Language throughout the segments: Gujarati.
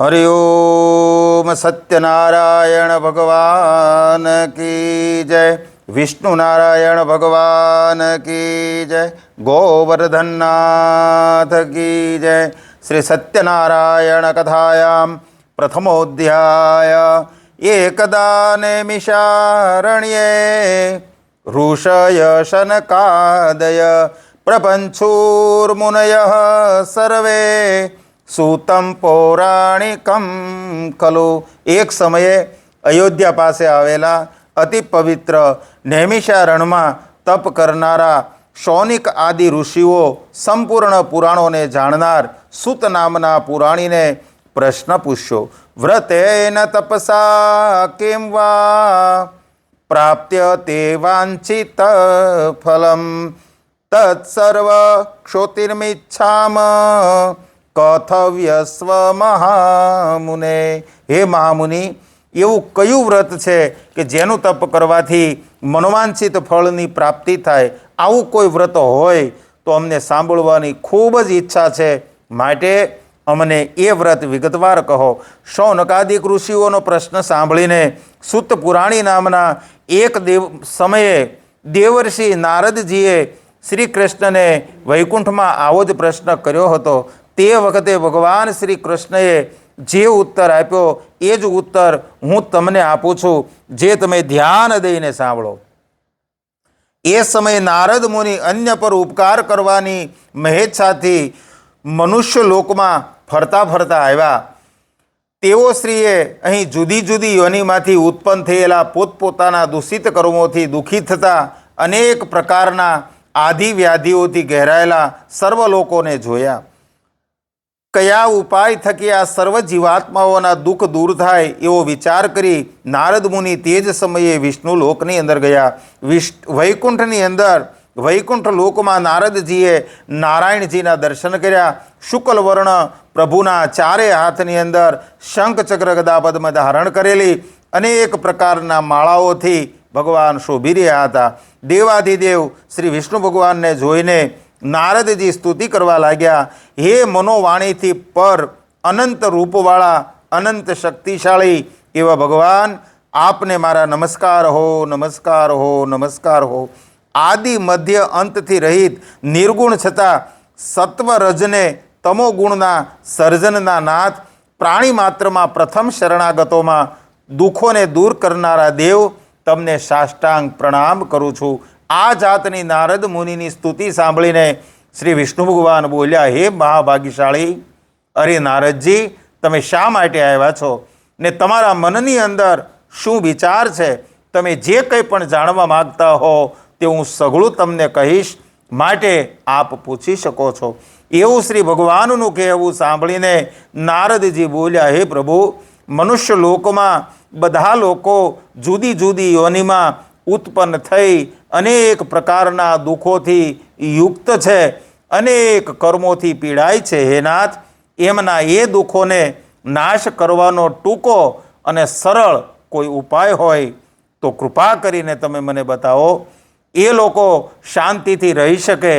हरि ओम सत्यनारायण भगवान की जय। विष्णु नारायण भगवान की जय। गोवर्धननाथ की जय। श्री सत्यनारायण कथायां प्रथमोऽध्याय। एकदा नैमिषारण्ये ऋषय शनकादय प्रपञ्चुर्मुनयः सर्वे सूतम पौराणिकम खलु। एक समये अयोध्या पासे आवेला अति पवित्र नैमिषारण्यमां तप करनारा शौनिक आदि ऋषिओ संपूर्ण पुराणोने जाणनार सूत नामना पुराणीने प्रश्न पूछ्यो, व्रतेन तपसा किं वा प्राप्यते वांछित फलम तत्सर्व क्षोतिर्मिच्छाम कथव्यस्व महामुने। हे महामुनि, એવું કયું વ્રત છે કે જેનું તપ કરવાથી મનોવાંછિત ફળની પ્રાપ્તિ થાય? આવું કોઈ વ્રત હોય તો અમને સાંભળવાની ખૂબ જ ઈચ્છા છે, માટે અમને એ વ્રત વિગતવાર કહો. શૌનકાદિક ઋષિઓનો પ્રશ્ન સાંભળીને સૂત પુરાણી નામના એક સમયે દેવર્ષિ નારદજીએ શ્રી કૃષ્ણને વૈકુંઠમાં આવો જ પ્રશ્ન કર્યો હતો. તે વખતે ભગવાન શ્રી કૃષ્ણએ જે ઉત્તર આપ્યો એ જ ઉત્તર હું તમને આપું છું, જે તમે ધ્યાન દઈને સાંભળો. એ સમયે નારદ મુનિ અન્ય પર ઉપકાર કરવાની મહેચ્છાથી મનુષ્ય લોકમાં ફરતા ફરતા આવ્યા. તેઓ શ્રીએ અહીં જુદી જુદી યોનિમાંથી ઉત્પન્ન થયેલા પોતપોતાના દૂષિત કર્મોથી દુઃખી થતા અનેક પ્રકારના આધિ વ્યાધિઓથી ઘેરાયેલા સર્વ લોકોને જોયા. કયા ઉપાય થકી આ સર્વ જીવાત્માઓના દુઃખ દૂર થાય એવો વિચાર કરી નારદ મુનિ તે જ સમયે વિષ્ણુ લોકની અંદર ગયા. વૈકુંઠની અંદર વૈકુંઠ લોકમાં નારદજીએ નારાયણજીના દર્શન કર્યા. શુક્લ વર્ણ પ્રભુના ચારે હાથની અંદર શંખ ચક્ર ગદા પદ્મ ધારણ કરેલી અનેક પ્રકારના માળાઓથી ભગવાન શોભી રહ્યા હતા. દેવાધિદેવ શ્રી વિષ્ણુ ભગવાનને જોઈને નારદજી સ્તુતિ કરવા લાગ્યા. હે મનોવાણીથી પર અનંત રૂપવાળા અનંત શક્તિશાળી એવા ભગવાન, આપને મારા નમસ્કાર હો, નમસ્કાર હો, નમસ્કાર હો. આદિ મધ્ય અંતથી રહિત નિર્ગુણ છતાં સત્વ રજને તમો ગુણના સર્જનના નાથ, પ્રાણી માત્રમાં પ્રથમ શરણાગતોમાં દુઃખોને દૂર કરનારા દેવ, તમને સાષ્ટાંગ પ્રણામ કરું છું. આ જાતની નારદ મુનિની સ્તુતિ સાંભળીને શ્રી વિષ્ણુ ભગવાન બોલ્યા, હે મહાભાગ્યશાળી, અરે નારદજી, તમે શા માટે આવ્યા છો ને તમારા મનની અંદર શું વિચાર છે? તમે જે કંઈ પણ જાણવા માગતા હો તે હું સઘળું તમને કહીશ, માટે આપ પૂછી શકો છો. એવું શ્રી ભગવાનનું કહેવું સાંભળીને નારદજી બોલ્યા, હે પ્રભુ, મનુષ્ય લોકમાં બધા લોકો જુદી જુદી યોનિમાં ઉત્પન્ન થઈ અનેક પ્રકારના દુઃખોથી યુક્ત છે, અનેક કર્મોથી પીડાય છે. હે નાથ, એમના એ દુઃખોને નાશ કરવાનો ટૂંકો અને સરળ કોઈ ઉપાય હોય તો કૃપા કરીને તમે મને બતાવો. એ લોકો શાંતિથી રહી શકે.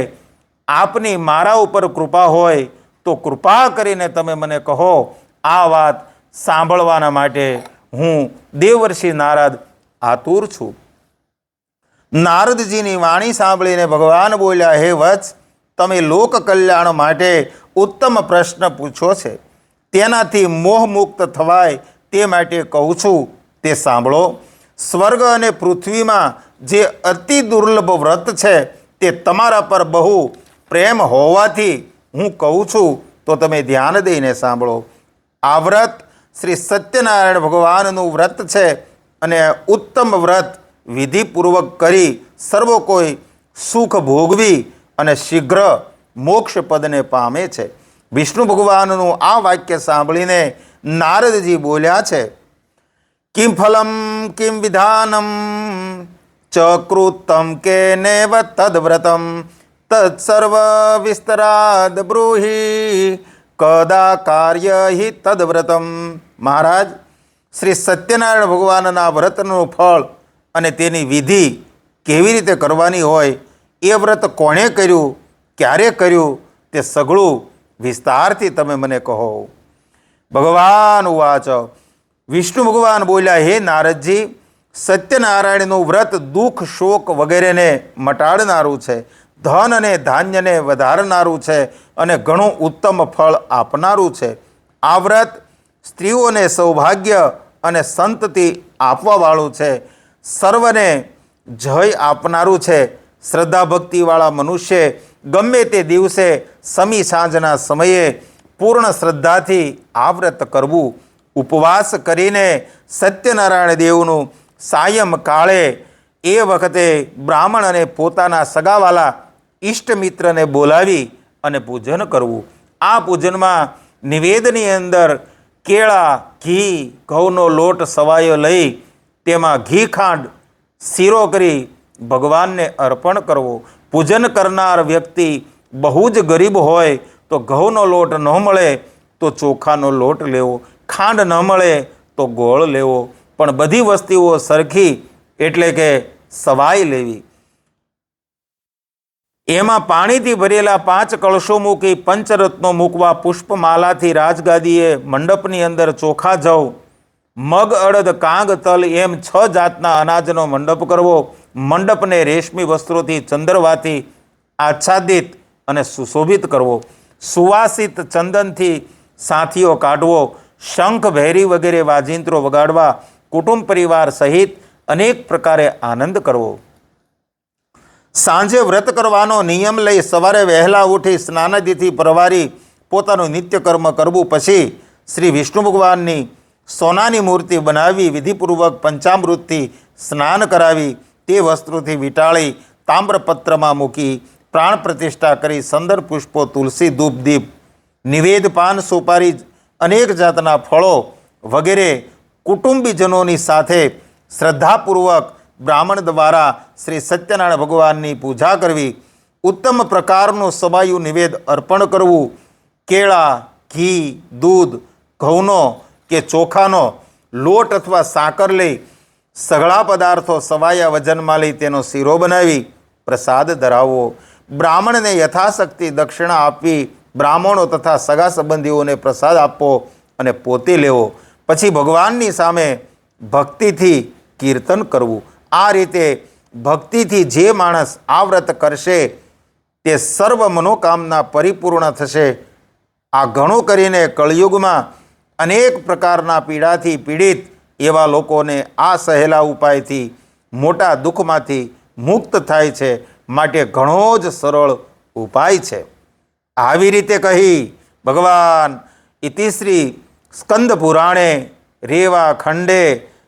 આપની મારા ઉપર કૃપા હોય તો કૃપા કરીને તમે મને કહો. આ વાત સાંભળવાના માટે હું દેવર્ષિ નારદ આતુર છું. નારદજીની વાણી સાંભળીને ભગવાન બોલ્યા, હે વત્સ, તમે લોક કલ્યાણ માટે ઉત્તમ પ્રશ્ન પૂછો છે. તેનાથી મોહમુક્ત થવાય તે માટે કહું છું, તે સાંભળો. સ્વર્ગ અને પૃથ્વીમાં જે અતિ દુર્લભ વ્રત છે તે તમારા પર બહુ પ્રેમ હોવાથી હું કહું છું, તો તમે ધ્યાન દઈને સાંભળો. આ વ્રત શ્રી સત્યનારાયણ ભગવાનનું વ્રત છે અને ઉત્તમ વ્રત વિધિપૂર્વક કરી સર્વ કોઈ સુખ ભોગવી અને શીઘ્ર મોક્ષ પદને પામે છે. વિષ્ણુ ભગવાનનું આ વાક્ય સાંભળીને નારદજી બોલ્યા છે, કિમ ફલમ કિમ વિધાનમ ચકૃતમ કે નેવ તદ્વ્રતમ તત્સર્વ વિસ્તરાદ બ્રૂહિ કદા કાર્ય હિ તદ્વ્રતમ. મહારાજ, શ્રી સત્યનારાયણ ભગવાનના વ્રતનું ફળ અને તેની વિધિ કેવી રીતે કરવાની હોય, એ વ્રત કોણે કર્યું, ક્યારે કર્યું, તે સઘળું વિસ્તારથી તમે મને કહો. ભગવાન ઉવાચ. વિષ્ણુ ભગવાન બોલ્યા, હે નારદજી, સત્યનારાયણનું વ્રત દુઃખ શોક વગેરેને મટાડનારું છે, ધન અને ધાન્યને વધારનારું છે અને ઘણું ઉત્તમ ફળ આપનારું છે. આ વ્રત સ્ત્રીઓને સૌભાગ્ય અને સંતતિ આપવાવાળું છે, સર્વને જય આપનારું છે. શ્રદ્ધા ભક્તિવાળા મનુષ્ય ગમે તે દિવસે સમી સાંજના સમયે પૂર્ણ શ્રદ્ધાથી આ વ્રત કરવું. ઉપવાસ કરીને સત્યનારાયણ દેવનું સાયમ કાળે એ વખતે બ્રાહ્મણ અને પોતાના સગાવાલા ઇષ્ટમિત્રને બોલાવી અને પૂજન કરવું. આ પૂજનમાં નિવેદની અંદર કેળા, ઘી, ઘઉંનો લોટ સવાયો લઈ તેમાં ઘી ખાંડ શીરો કરી ભગવાનને અર્પણ કરવો. પૂજન કરનાર વ્યક્તિ બહુ જ ગરીબ હોય તો ઘઉંનો લોટ ન મળે તો ચોખાનો લોટ લેવો, ખાંડ ન મળે તો ગોળ લેવો, પણ બધી વસ્તુઓ સરખી એટલે કે સવાઈ લેવી. એમાં પાણીથી ભરેલા 5 કળશો મૂકી પંચરત્નો મૂકવા. પુષ્પમાલાથી રાજગાદીએ મંડપની અંદર ચોખા જવ, મગ, અડદ, કાંગ, તલ એમ 6 જાતના અનાજનો મંડપ કરવો. મંડપને રેશમી વસ્ત્રોથી ચંદરવાથી આચ્છાદિત અને સુશોભિત કરવો. સુવાસિત ચંદનથી સાથીઓ કાઢવો. શંખ, ભેરી વગેરે વાજિંત્રો વગાડવા. કુટુંબ પરિવાર સહિત અનેક પ્રકારે આનંદ કરવો. સાંજે વ્રત કરવાનો નિયમ લઈ સવારે વહેલા ઉઠી સ્નાનાદિથી પરવારી પોતાનું નિત્યકર્મ કરવું. પછી શ્રી વિષ્ણુ ભગવાનની સોનાની મૂર્તિ બનાવી વિધિપૂર્વક પંચામૃતથી સ્નાન કરાવી તે વસ્ત્રોથી વીંટાળી તામ્રપત્રમાં મૂકી પ્રાણ પ્રતિષ્ઠા કરી સંદર પુષ્પો, તુલસી, ધૂપ, દીપ, નિવેદ, પાન, સોપારી, અનેક જાતના ફળો વગેરે કુટુંબીજનોની સાથે શ્રદ્ધાપૂર્વક બ્રાહ્મણ દ્વારા શ્રી સત્યનારાયણ ભગવાનની પૂજા કરવી. ઉત્તમ પ્રકારનું સવાયું નિવેદ અર્પણ કરવું. કેળા, ઘી, દૂધ, ઘઉંનો કે ચોખાનો લોટ અથવા સાકર લઈ સઘળા પદાર્થો સવાયા વજનમાં લઈ તેનો શીરો બનાવી પ્રસાદ ધરાવવો. બ્રાહ્મણને યથાશક્તિ દક્ષિણા આપવી. બ્રાહ્મણો તથા સગા સંબંધીઓને પ્રસાદ આપવો અને પોતે લેવો. પછી ભગવાનની સામે ભક્તિથી કીર્તન કરવું. આ રીતે ભક્તિથી જે માણસ આ વ્રત કરશે તે સર્વ મનોકામના પરિપૂર્ણ થશે. આ ઘણું કરીને કળિયુગમાં અનેક પ્રકારના પીડાથી પીડિત એવા લોકોને આ સહેલા ઉપાયથી મોટા દુઃખમાંથી મુક્ત થાય છે. માટે ઘણો જ સરળ ઉપાય છે. આવી રીતે કહી ભગવાન ઇતિશ્રી સ્કંદ પુરાણે રેવા ખંડે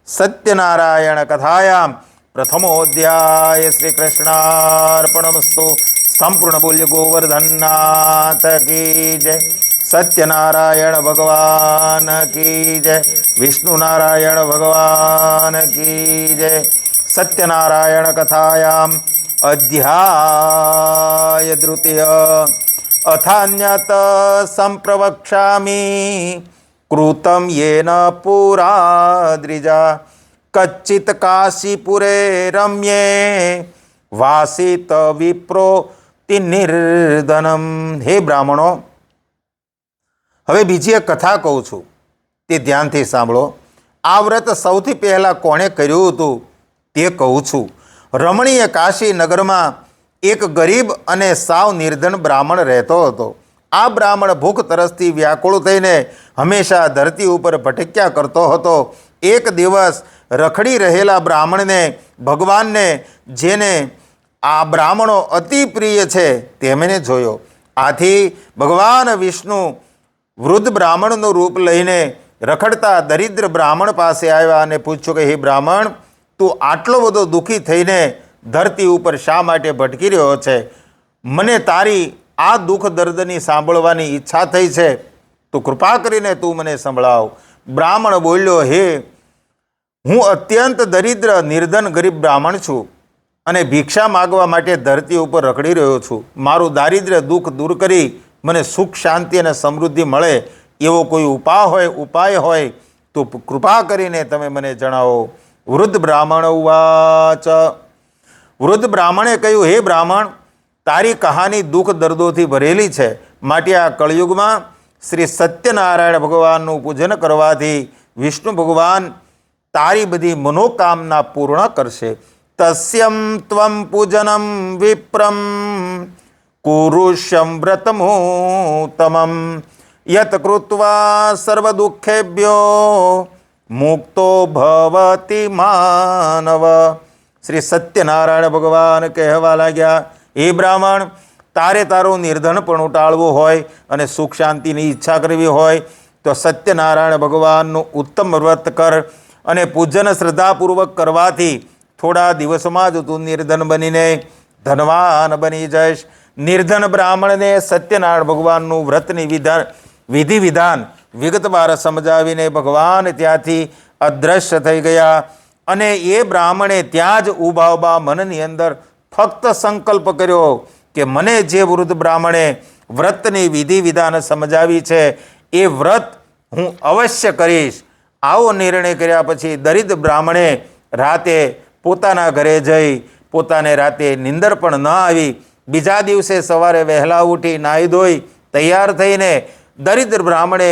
સત્યનારાયણ કથાયામ પ્રથમોધ્યાય શ્રી કૃષ્ણાર્પણમસ્તુ. સંપૂર્ણ બોલ્ય ગોવર્ધનનાથ કી જય. સત્યનારાયણ ભગવાન કી જય. વિષ્ણુ નારાયણ ભગવાન કી જય. સત્યનારાયણ કથાયામ અધ્યાય તૃતીય. અથાન્યત સંપ્રવક્ષ્યામિ કૃતમ યેન પુરા દ્વિજા કચ્ચિત કાશીપુરે રમ્યે વાસિત વિપ્રોતિ નિર્ધનમ. હે બ્રાહ્મણો, હવે બીજી એક કથા કહું છું, તે ધ્યાનથી સાંભળો. આ વ્રત સૌથી પહેલાં કોણે કર્યું હતું તે કહું છું. રમણીય કાશી નગરમાં એક ગરીબ અને સાવ નિર્ધન બ્રાહ્મણ રહેતો હતો. આ બ્રાહ્મણ ભૂખ તરસથી વ્યાકુળ થઈને હંમેશા ધરતી ઉપર ભટક્યા કરતો હતો. એક દિવસ રખડી રહેલા બ્રાહ્મણને ભગવાનને, જેને આ બ્રાહ્મણો અતિ પ્રિય છે, તેમને જોયો. આથી ભગવાન વિષ્ણુ વૃદ્ધ બ્રાહ્મણનું રૂપ લઈને રખડતા દરિદ્ર બ્રાહ્મણ પાસે આવ્યા અને પૂછ્યું કે હે બ્રાહ્મણ, તું આટલો બધો દુઃખી થઈને ધરતી ઉપર શા માટે ભટકી રહ્યો છે? મને તારી આ દુઃખ દર્દની સાંભળવાની ઈચ્છા થઈ છે, તો કૃપા કરીને તું મને સંભળાવ. બ્રાહ્મણ બોલ્યો, હે, હું અત્યંત દરિદ્ર નિર્ધન ગરીબ બ્રાહ્મણ છું અને ભિક્ષા માગવા માટે ધરતી ઉપર રખડી રહ્યો છું. મારું દારિદ્ર્ય દુઃખ દૂર કરી મને સુખ, શાંતિ અને સમૃદ્ધિ મળે એવો કોઈ ઉપાય હોય તો કૃપા કરીને તમે મને જણાવો. વૃદ્ધ બ્રાહ્મણ ઉવાચ. વૃદ્ધ બ્રાહ્મણે કહ્યું, હે બ્રાહ્મણ, તારી કહાની દુઃખ દર્દોથી ભરેલી છે. માટે આ કળિયુગમાં શ્રી સત્યનારાયણ ભગવાનનું પૂજન કરવાથી વિષ્ણુ ભગવાન તારી બધી મનોકામના પૂર્ણ કરશે. તસ્યમ ત્વમ પૂજનમ વિપ્રમ કુરુષ્યમ વ્રતમુત્તમમ યત કૃત્વા સર્વ દુઃખેભ્યો મુક્તો ભવતિ માનવ. શ્રી સત્યનારાયણ ભગવાન કહેવા લાગ્યા, હે બ્રાહ્મણ, તારે તારું નિર્ધનપણું ટાળવું હોય અને સુખ શાંતિની ઈચ્છા કરવી હોય તો સત્યનારાયણ ભગવાનનું ઉત્તમ વ્રત કર અને પૂજન શ્રદ્ધાપૂર્વક કરવાથી થોડા દિવસમાં જ તું નિર્ધન બનીને ધનવાન બની જઈશ. નિર્ધન બ્રાહ્મણને સત્યનારાયણ ભગવાનનું વ્રતની વિધિ વિધાન વિગતવાર સમજાવીને ભગવાન ત્યાંથી અદૃશ્ય થઈ ગયા અને એ બ્રાહ્મણે ત્યાં જ ઊભા મનની અંદર ફક્ત સંકલ્પ કર્યો કે મને જે વૃદ્ધ બ્રાહ્મણે વ્રતની વિધિ વિધાન સમજાવી છે એ વ્રત હું અવશ્ય કરીશ. આવો નિર્ણય કર્યા પછી દરિદ્ર બ્રાહ્મણે રાતે પોતાના ઘરે જઈ પોતાને રાતે નિંદર પણ ન આવી. બીજા દિવસે સવારે વહેલા ઉઠી નાહી ધોઈ તૈયાર થઈને દરિદ્ર બ્રાહ્મણે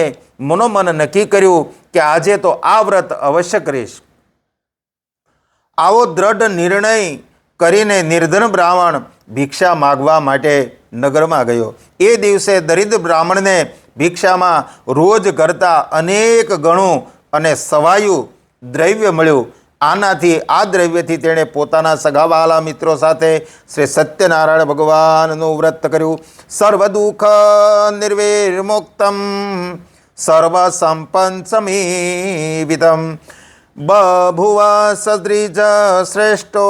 મનોમન નક્કી કર્યું કે આજે તો આ વ્રત અવશ્ય કરીશ. આવો દ્રઢ નિર્ણય કરીને નિર્ધન બ્રાહ્મણ ભિક્ષા માગવા માટે નગરમાં ગયો. એ દિવસે દરિદ્ર બ્રાહ્મણને ભિક્ષામાં રોજ કરતાં અનેક ગણું અને સવાયું દ્રવ્ય મળ્યું. આનાથી આ દ્રવ્યથી તેણે પોતાના સગાવાલા મિત્રો સાથે શ્રી સત્યનારાયણ ભગવાનનું વ્રત કર્યું. સર્વ દુઃખ નિર્વિર્મુક્તમ સર્વ સંપન્ન સમીવિતમ બભુવ સદ્રિજ શ્રેષ્ઠો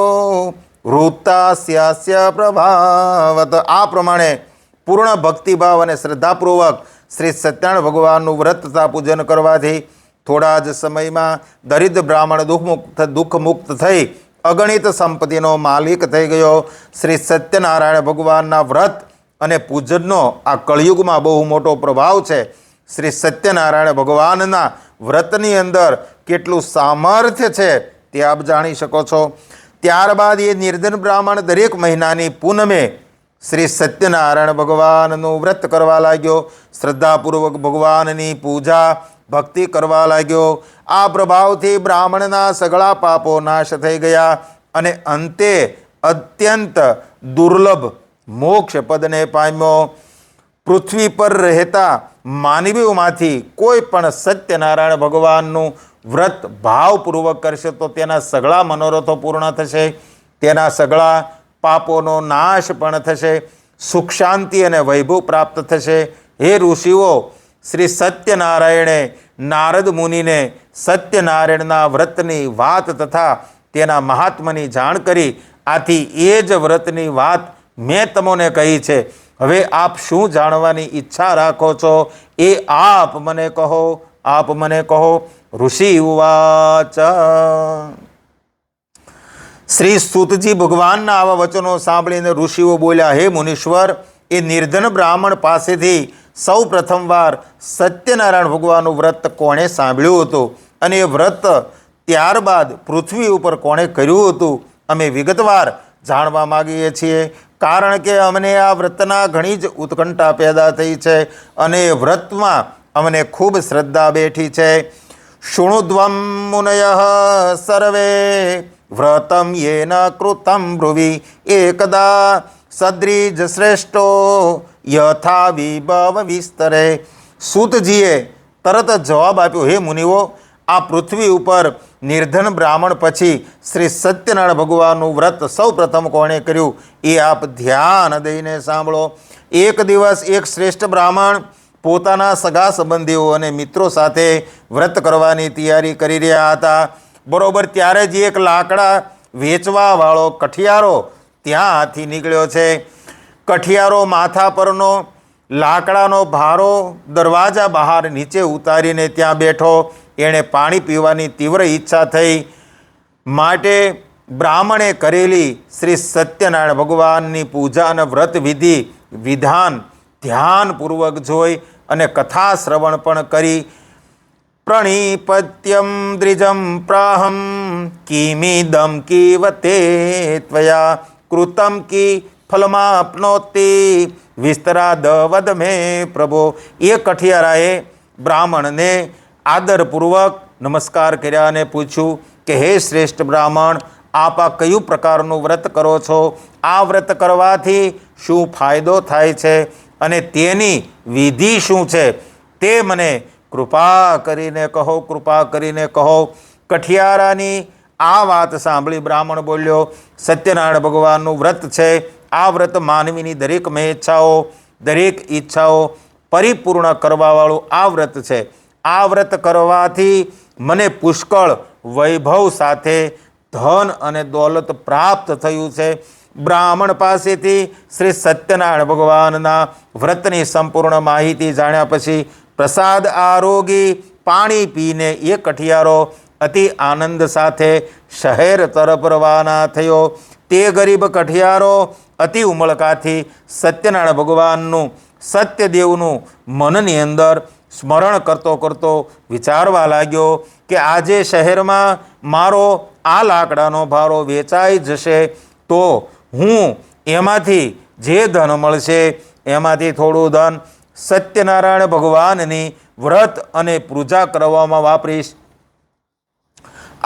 વૃત્તાસ્ય પ્રભાવત. આ પ્રમાણે પૂર્ણ ભક્તિભાવ અને શ્રદ્ધાપૂર્વક શ્રી સત્યનારાયણ ભગવાનનું વ્રત તથા પૂજન કરવાથી થોડા જ સમયમાં દરિદ્ર બ્રાહ્મણ દુઃખ મુક્ત થઈ અગણિત સંપત્તિનો માલિક થઈ ગયો. શ્રી સત્યનારાયણ ભગવાનના વ્રત અને પૂજનનો આ કળિયુગમાં બહુ મોટો પ્રભાવ છે. શ્રી સત્યનારાયણ ભગવાનના વ્રતની અંદર કેટલું સામર્થ્ય છે તે આપ જાણી શકો છો. ત્યારબાદ એ નિર્ધન બ્રાહ્મણ દરેક મહિનાની પૂનમે શ્રી સત્યનારાયણ ભગવાનનું વ્રત કરવા લાગ્યો. શ્રદ્ધાપૂર્વક ભગવાનની પૂજા ભક્તિ કરવા લાગ્યો. આ પ્રભાવથી બ્રાહ્મણના સગળા પાપો નાશ થઈ ગયા અને અંતે અત્યંત દુર્લભ મોક્ષ પદને પામ્યો. પૃથ્વી પર રહેતા માનવીઓમાંથી કોઈ પણ સત્યનારાયણ ભગવાનનું વ્રત ભાવપૂર્વક કરશે તો તેના સગળા મનોરથો પૂર્ણ થશે, તેના સગળા પાપોનો નાશ પણ થશે, સુખ શાંતિ અને વૈભવ પ્રાપ્ત થશે. હે ઋષિઓ, શ્રી સત્યનારાયણે નારદ મુનિને સત્યનારાયણના વ્રતની વાત તથા તેના મહાત્માની જાણ કરી. આથી એ જ વ્રતની વાત મેં તમને કહી છે. હવે આપ શું જાણવાની ઈચ્છા રાખો છો એ આપ મને કહો, આપ મને કહો. ઋષિ ઉવાચ. શ્રી સૂતજી ભગવાનના આવા વચનો સાંભળીને ઋષિઓ બોલ્યા, હે મુનીશ્વર, એ નિર્ધન બ્રાહ્મણ પાસેથી સૌ પ્રથમવાર સત્યનારાયણ ભગવાનનું વ્રત કોણે સાંભળ્યું હતું અને એ વ્રત ત્યારબાદ પૃથ્વી ઉપર કોણે કર્યું હતું અમે વિગતવાર જાણવા માગીએ છીએ. કારણ કે અમને આ વ્રતના ઘણી જ ઉત્કંઠા પેદા થઈ છે અને એ વ્રતમાં અમને ખૂબ શ્રદ્ધા બેઠી છે. શૃણુદ્વમ મુનયઃ સર્વે વ્રતમ યેન કૃતમ બ્રુવિ એકદા સદ્રિજ શ્રેષ્ઠો યથા વિભવ વિસ્તરે. સૂતજીએ તરત જ જવાબ આપ્યો, હે મુનિઓ, આ પૃથ્વી ઉપર નિર્ધન બ્રાહ્મણ પછી શ્રી સત્યનારાયણ ભગવાનનું વ્રત સૌ પ્રથમ કોણે કર્યું એ આપ ધ્યાન દઈને સાંભળો. એક દિવસ એક શ્રેષ્ઠ બ્રાહ્મણ પોતાના સગા સંબંધીઓ અને મિત્રો સાથે વ્રત કરવાની તૈયારી કરી રહ્યા હતા. બરોબર ત્યારે જ એક લાકડા વેચવાવાળો કઠિયારો ત્યાંથી નીકળ્યો છે. કઠિયારો માથા પરનો લાકડાનો ભારો દરવાજા બહાર નીચે ઉતારીને ત્યાં બેઠો. એણે પાણી પીવાની તીવ્ર ઈચ્છા થઈ માટે બ્રાહ્મણે કરેલી શ્રી સત્યનારાયણ ભગવાનની પૂજા અને વ્રત વિધિ વિધાન ધ્યાનપૂર્વક જોઈ અને કથા શ્રવણ પણ કરી. પ્રણિપત્યમ દ્રિજમ પ્રાહમ કિમિદમ કીવતે ત્વયા કૃતમ કી ફલમાપ્નોતિ વિસ્તરાદ વદ મે પ્રભો. એ કઠિયારાએ બ્રાહ્મણને આદરપૂર્વક નમસ્કાર કર્યા અને પૂછ્યું કે હે શ્રેષ્ઠ બ્રાહ્મણ, આપ આ કયું પ્રકારનું વ્રત કરો છો? આ વ્રત કરવાથી શું ફાયદો થાય છે અને તેની વિધિ શું છે તે મને કૃપા કરીને કહો, કૃપા કરીને કહો. કઠિયારાની આ વાત સાંભળી બ્રાહ્મણ બોલ્યો, સત્યનારાયણ ભગવાનનું વ્રત છે. આ વ્રત માનવીની દરેક ઈચ્છાઓ પરિપૂર્ણ કરવાવાળું આ વ્રત છે. આ વ્રત કરવાથી મને પુષ્કળ વૈભવ સાથે ધન અને દોલત પ્રાપ્ત થયું છે. બ્રાહ્મણ પાસેથી શ્રી સત્યનારાયણ ભગવાનના વ્રતની સંપૂર્ણ માહિતી જાણ્યા પછી પ્રસાદ આરોગી પાણી પીને એ કઠિયારો અતિ આનંદ સાથે શહેર તરફ રવાના થયો. તે ગરીબ કઠિયારો અતિ ઉમળકાથી સત્યનારાયણ ભગવાનનું, સત્યદેવનું મનની અંદર સ્મરણ કરતો કરતો વિચારવા લાગ્યો કે આજે શહેરમાં મારો આ લાકડાનો ભારો વેચાઈ જશે તો હું એમાંથી જે ધન મળશે એમાંથી થોડું ધન સત્યનારાયણ ભગવાનની વ્રત અને પૂજા કરવામાં વાપરીશ.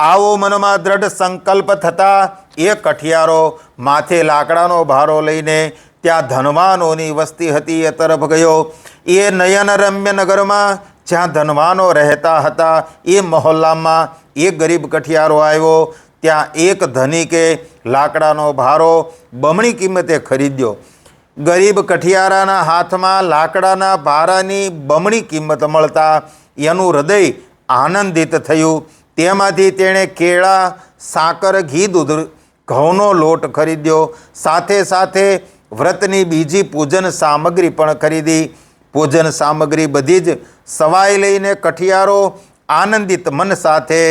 આવો મનમાં દ્રઢ સંકલ્પ થતાં એ કઠિયારો માથે લાકડાનો ભારો લઈને ત્યાં ધનવાનોની વસ્તી હતી એ તરફ ગયો. એ નયનરમ્ય નગરમાં જ્યાં ધનવાનો રહેતા હતા એ મહોલ્લામાં એક ગરીબ કઠિયારો આવ્યો. ત્યાં એક ધનિકે લાકડાનો ભારો બમણી કિંમતે ખરીદ્યો. ગરીબ કઠિયારાના હાથમાં લાકડાના ભારાની બમણી કિંમત મળતા એનું હૃદય આનંદિત થયું. તેમાંથી તેણે કેળા, સાકર, ઘી, દૂધ, ઘઉંનો લોટ ખરીદ્યો. સાથે સાથે વ્રતની બીજી પૂજન સામગ્રી પણ ખરીદી. પૂજન સામગ્રી બધી જ સવાઈ લઈને કઠિયારો આનંદિત મન સાથે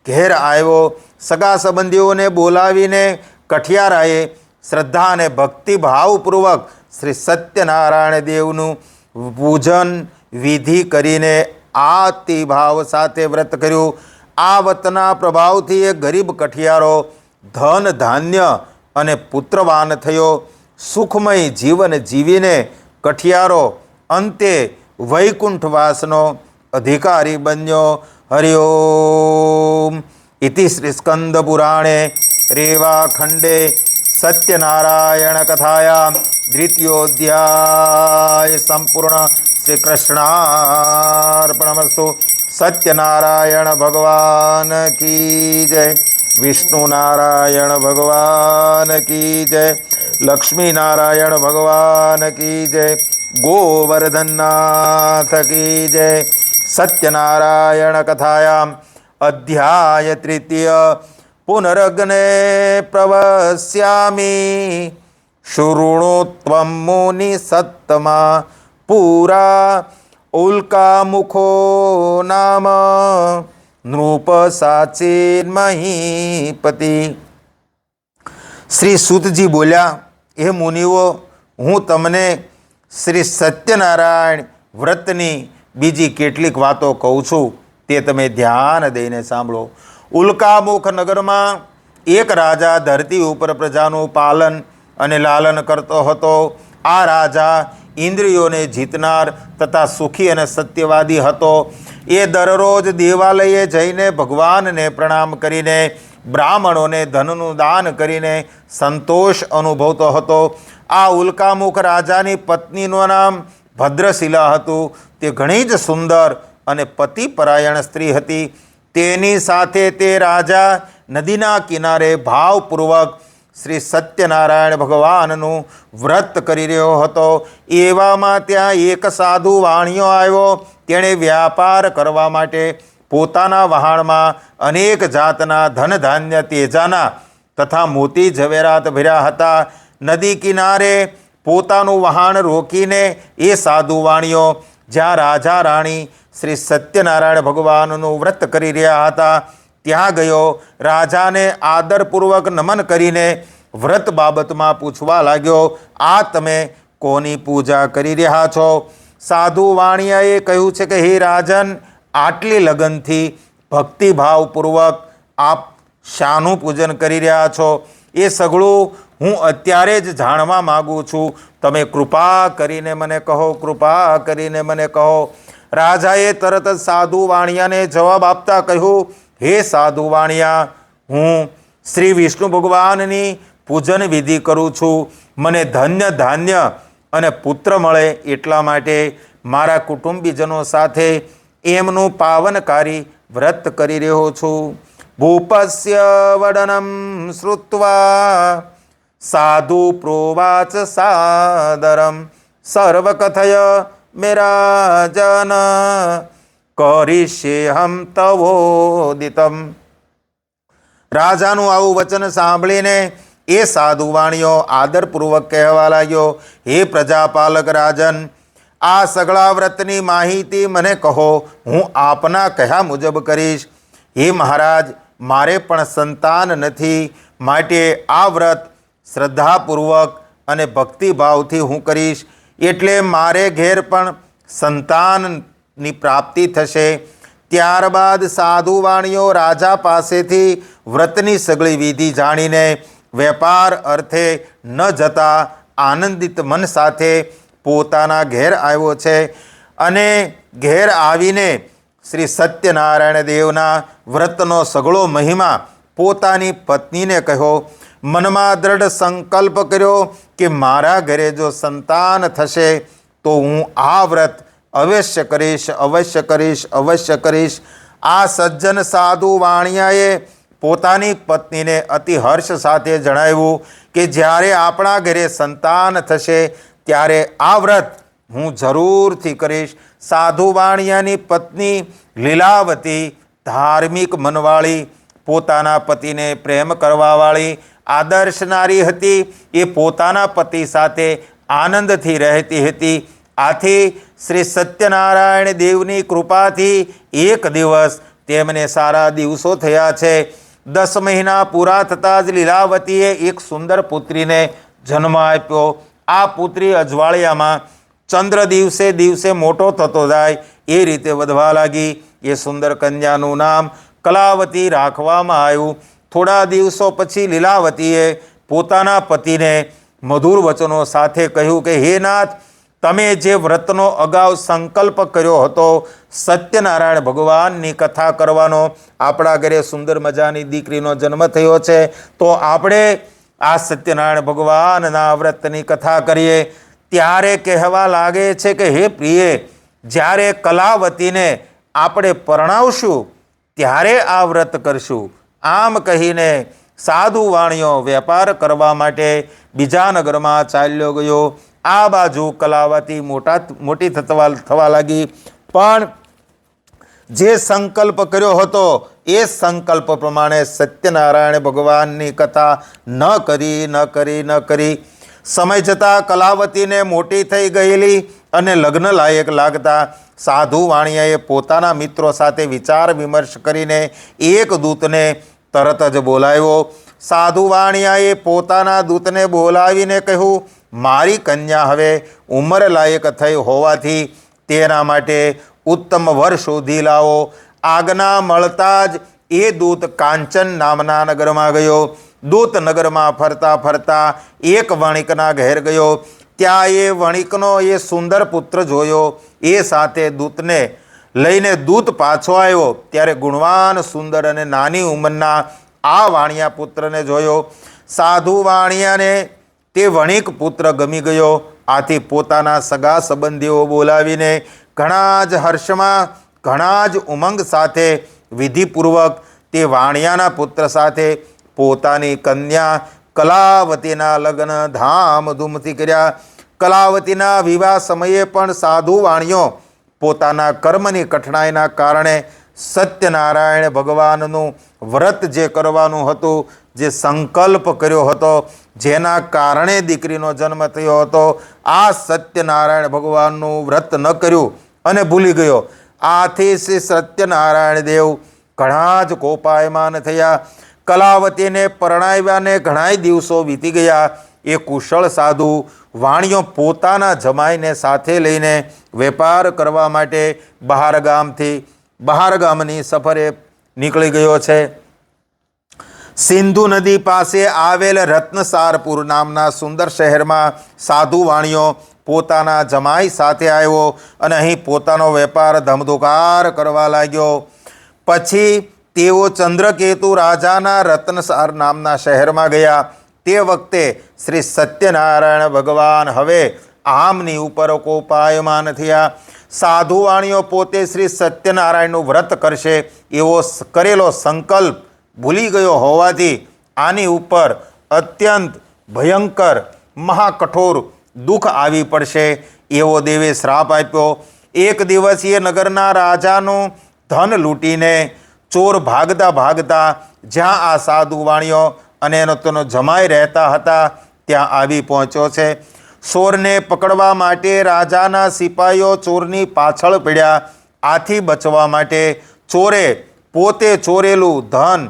ઘેર આવ્યો. સગા સંબંધીઓને બોલાવીને કઠિયારાએ શ્રદ્ધા અને ભક્તિભાવપૂર્વક શ્રી સત્યનારાયણ દેવનું પૂજન વિધિ કરીને આતિભાવ સાથે વ્રત કર્યું. આ વ્રતના પ્રભાવથી એ ગરીબ કઠિયારો ધન, ધાન્ય અને પુત્રવાન થયો. સુખમય જીવન જીવીને કઠિયારો અંતે વૈકુંઠવાસનો અધિકારી બન્યો. હરિ ઓમ. ઇતિ શ્રી સ્કંદ પુરાણે રેવાખંડે સત્યનારાયણ કથાયામ દ્વિતીયોધ્યાય સંપૂર્ણ. શ્રી કૃષ્ણાર્પણમસ્તુ. સત્યનારાયણ ભગવાન કી જય. વિષ્ણુ નારાયણ ભગવાન કી જય. લક્ષ્મીનારાયણ ભગવાન કી જય. ગોવર્ધનનાથ કી જય. સત્યનારાયણ કથાયામ અધ્યાય તૃતીય. પુનરગ્ને પ્રવસ્યામિ શૃણુ ત્વં મુનિ સત્તમા પુરા ઉલ્કામુખો નામ નૃપ સાચિન્મહીપતિ. શ્રી સૂતજી બોલ્યા, હે મુનિઓ, હું તમને શ્રી સત્યનારાયણ વ્રતની બીજી કેટલીક વાતો કહું છું, તે તમે ધ્યાન દઈને સાંભળો. ઉલ્કામુખ નગરમાં એક રાજા ધરતી ઉપર પ્રજાનું પાલન અને લાલન કરતો હતો. આ રાજા ઇન્દ્રિયોને જીતનાર તથા સુખી અને સત્યવાદી હતો. એ દરરોજ દેવાલયે જઈને ભગવાનને પ્રણામ કરીને બ્રાહ્મણોને ધનનું દાન કરીને સંતોષ અનુભવતો હતો. આ ઉલ્કામુખ રાજાની પત્નીનું નામ ભદ્રશીલા હતું. તે ઘણી જ સુંદર અને પતિપરાયણ સ્ત્રી હતી. તેની સાથે તે રાજા નદીના કિનારે ભાવપૂર્વક શ્રી સત્યનારાયણ ભગવાનનું વ્રત કરી રહ્યો હતો. એવામાં ત્યાં એક સાધુ વાણિયો આવ્યો. તેણે વ્યાપાર કરવા માટે પોતાના વહાણમાં અનેક જાતના ધન, ધાન્ય, તેજાના તથા મોતી ઝવેરાત ભર્યા હતા. નદી કિનારે પોતાનું વહાણ રોકીને એ સાધુ વાણિયો જ્યાં રાજા રાણી શ્રી સત્યનારાયણ ભગવાનનું વ્રત કરી રહ્યા હતા ત્યાં ગયો. રાજાને આદરપૂર્વક નમન કરીને વ્રત બાબતમાં પૂછવા લાગ્યો, આ તમે કોની પૂજા કરી રહ્યા છો? સાધુ વાણિયાએ કહ્યું છે કે હે રાજન, આટલી લગનથી ભક્તિભાવપૂર્વક આપ શાનું પૂજન કરી રહ્યા છો? એ સઘળું હું અત્યારે જ જાણવા માગું છું. તમે કૃપા કરીને મને કહો, કૃપા કરીને મને કહો. રાજાએ તરત જ સાધુ વાણિયાને જવાબ આપતા કહ્યું, હે સાધુ વાણિયા, હું શ્રી વિષ્ણુ ભગવાનની પૂજન વિધિ કરું છું. મને ધન્ય ધાન્ય અને પુત્ર મળે એટલા માટે મારા કુટુંબીજનો સાથે એમનું પાવનકારી વ્રત કરી રહ્યો છું. ભૂપસ્ય વદનમ શ્રુત્વા સાધુ પ્રોવાચ સાદરમ સર્વકથય મેરા જન કરીષ્યેહમ તવોદિતમ. રાજાનું આવું વચન સાંભળીને એ સાધુ વાણિયો આદરપૂર્વક કહેવા લાગ્યો, હે પ્રજાપાલક રાજન, આ સગળા વ્રતની માહિતી મને કહો, હું આપના કહ્યા મુજબ કરીશ. હે મહારાજ, મારે પણ સંતાન નથી, માટે આ વ્રત શ્રદ્ધાપૂર્વક અને ભક્તિભાવથી હું કરીશ, એટલે મારે ઘેર પણ સંતાનની પ્રાપ્તિ થશે. ત્યારબાદ સાધુ વાણિયો રાજા પાસેથી વ્રતની સગળી વિધિ જાણીને વેપાર અર્થે ન જતા આનંદિત મન સાથે પોતાના ઘેર આવ્યો છે. અને ઘેર આવીને શ્રી સત્યનારાયણ દેવના વ્રતનો સઘળો મહિમા પોતાની પત્નીને કહ્યો. મનમાં દ્રઢ સંકલ્પ કર્યો કે મારા ઘરે જો સંતાન થશે તો હું આ વ્રત અવશ્ય કરીશ, અવશ્ય કરીશ, અવશ્ય કરીશ. આ સજ્જન સાધુ વાણિયાએ પોતાની પત્નીને અતિ હર્ષ સાથે જણાવ્યું કે જ્યારે આપણા ઘરે સંતાન થશે ત્યારે આ વ્રત હું જરૂરથી કરીશ. સાધુ વાણિયાની પત્ની લીલાવતી ધાર્મિક મનવાળી, પોતાના પતિને પ્રેમ કરવાવાળી આદર્શ નારી હતી. એ પોતાના પતિ સાથે આનંદથી રહેતી હતી. આથી શ્રી સત્યનારાયણ દેવની કૃપાથી એક દિવસ તેમને સારા દિવસો થયા છે. 10 મહિના પૂરા થતાં જ લીલાવતીએ એક સુંદર પુત્રીને જન્મ આપ્યો. આ પુત્રી અજવાળિયામાં ચંદ્ર દિવસે દિવસે મોટો થતો જાય એ રીતે વધવા લાગી. એ સુંદર કન્યાનું નામ કલાવતી રાખવામાં આવ્યું. થોડા દિવસો પછી લીલાવતીએ પોતાના પતિને મધુર વચનો સાથે કહ્યું કે હે નાથ, તમે જે વ્રતનો અગાઉ સંકલ્પ કર્યો હતો, સત્યનારાયણ ભગવાનની કથા કરવાનો, આપણા ઘરે સુંદર મજાની દીકરીનો જન્મ થયો છે, તો આપણે આ સત્યનારાયણ ભગવાનના વ્રતની કથા કરીએ. ત્યારે કહેવા લાગે છે કે હે પ્રિય, જ્યારે કલાવતીને આપણે પરણાવશું ત્યારે આ વ્રત કરશું. આમ કહીને સાધુ વાણિયો વેપાર કરવા માટે બીજા નગરમાં ચાલ્યો ગયો. આ બાજુ કલાવતી મોટી થવા લાગી, પણ જે સંકલ્પ કર્યો હતો એ સંકલ્પ પ્રમાણે સત્યનારાયણ ભગવાનની કથા ન કરી. સમય જતાં કલાવતીને મોટી થઈ ગયેલી અને લગ્ન લાયક લાગતા સાધુ વાણિયાએ પોતાના મિત્રો સાથે વિચાર વિમર્શ કરીને એક દૂતને તરત જ બોલાવ્યો. સાધુ વાણિયાએ પોતાના દૂતને બોલાવીને કહ્યું, મારી કન્યા હવે ઉંમર લાયક થઈ હોવાથી તેના માટે ઉત્તમ વર શોધી લાવો. આજ્ઞા મળતા જ એ દૂત કાંચન નામના નગરમાં ગયો. દૂત નગરમાં ફરતા ફરતા એક વણિકના ઘેર ગયો. ત્યાં એ વણિકનો એ સુંદર પુત્ર જોયો. એ સાથે દૂતને લઈને દૂત પાછો આવ્યો. ત્યારે ગુણવાન, સુંદર અને નાની ઉંમરના આ વાણિયા પુત્રને જોયો. સાધુ વાણિયાને તે વણિક પુત્ર ગમી ગયો. આથી પોતાના સગા સંબંધીઓ બોલાવીને ઘણા જ હર્ષમાં, ઘણા જ ઉમંગ સાથે વિધિપૂર્વક તે વાણિયાના પુત્ર સાથે પોતાની કન્યા કલાવતીના લગ્ન ધામધૂમથી કર્યા. કલાવતીના વિવાહ સમયે પણ સાધુ વાણિયો પોતાના કર્મની કઠણાઈના કારણે સત્યનારાયણ ભગવાનનું વ્રત જે કરવાનું હતું, જે સંકલ્પ કર્યો હતો, જેના કારણે દીકરીનો જન્મ થયો હતો, આ સત્યનારાયણ ભગવાનનું વ્રત ન કર્યું અને ભૂલી ગયો. આથી શ્રી સત્યનારાયણ દેવ ઘણા જ કોપાયમાન થયા. કલાવતીને પરણાવ્યાને ઘણાય દિવસો વીતી ગયા. એ કુશળ સાધુ વાણિયો પોતાના જમાઈને સાથે લઈને વેપાર કરવા માટે બહાર ગામની સફરે નીકળી ગયો છે. સિંધુ નદી પાસે આવેલ રત્નસારપુર નામના સુંદર શહેરમાં સાધુ વાણિયો પોતાના જમાઈ સાથે આવ્યો અને અહીં પોતાનો વેપાર ધમધોકાર કરવા લાગ્યો. પછી તેઓ ચંદ્રકેતુ રાજાના રત્નસાર નામના શહેરમાં ગયા. તે વખતે શ્રી સત્યનારાયણ ભગવાન હવે આમની ઉપર કોપાયમાન થયા. સાધુ વાણિયો પોતે શ્રી સત્યનારાયણનું વ્રત કરશે એવો કરેલો સંકલ્પ ભૂલી ગયો હોવાથી આની ઉપર અત્યંત ભયંકર મહાકઠોર દુઃખ આવી પડશે એવો દેવે શ્રાપ આપ્યો. એક દિવસ એ નગરના રાજાનું ધન લૂંટીને ચોર ભાગતા ભાગતા જ્યાં આ સાધુ વાણિયો અને તેનો જમાઈ રહેતા હતા ત્યાં આવી પહોંચ્યો છે. ચોરને પકડવા માટે રાજાના સિપાહીઓ ચોરની પાછળ પડ્યા. આથી બચવા માટે ચોરે પોતે ચોરેલું ધન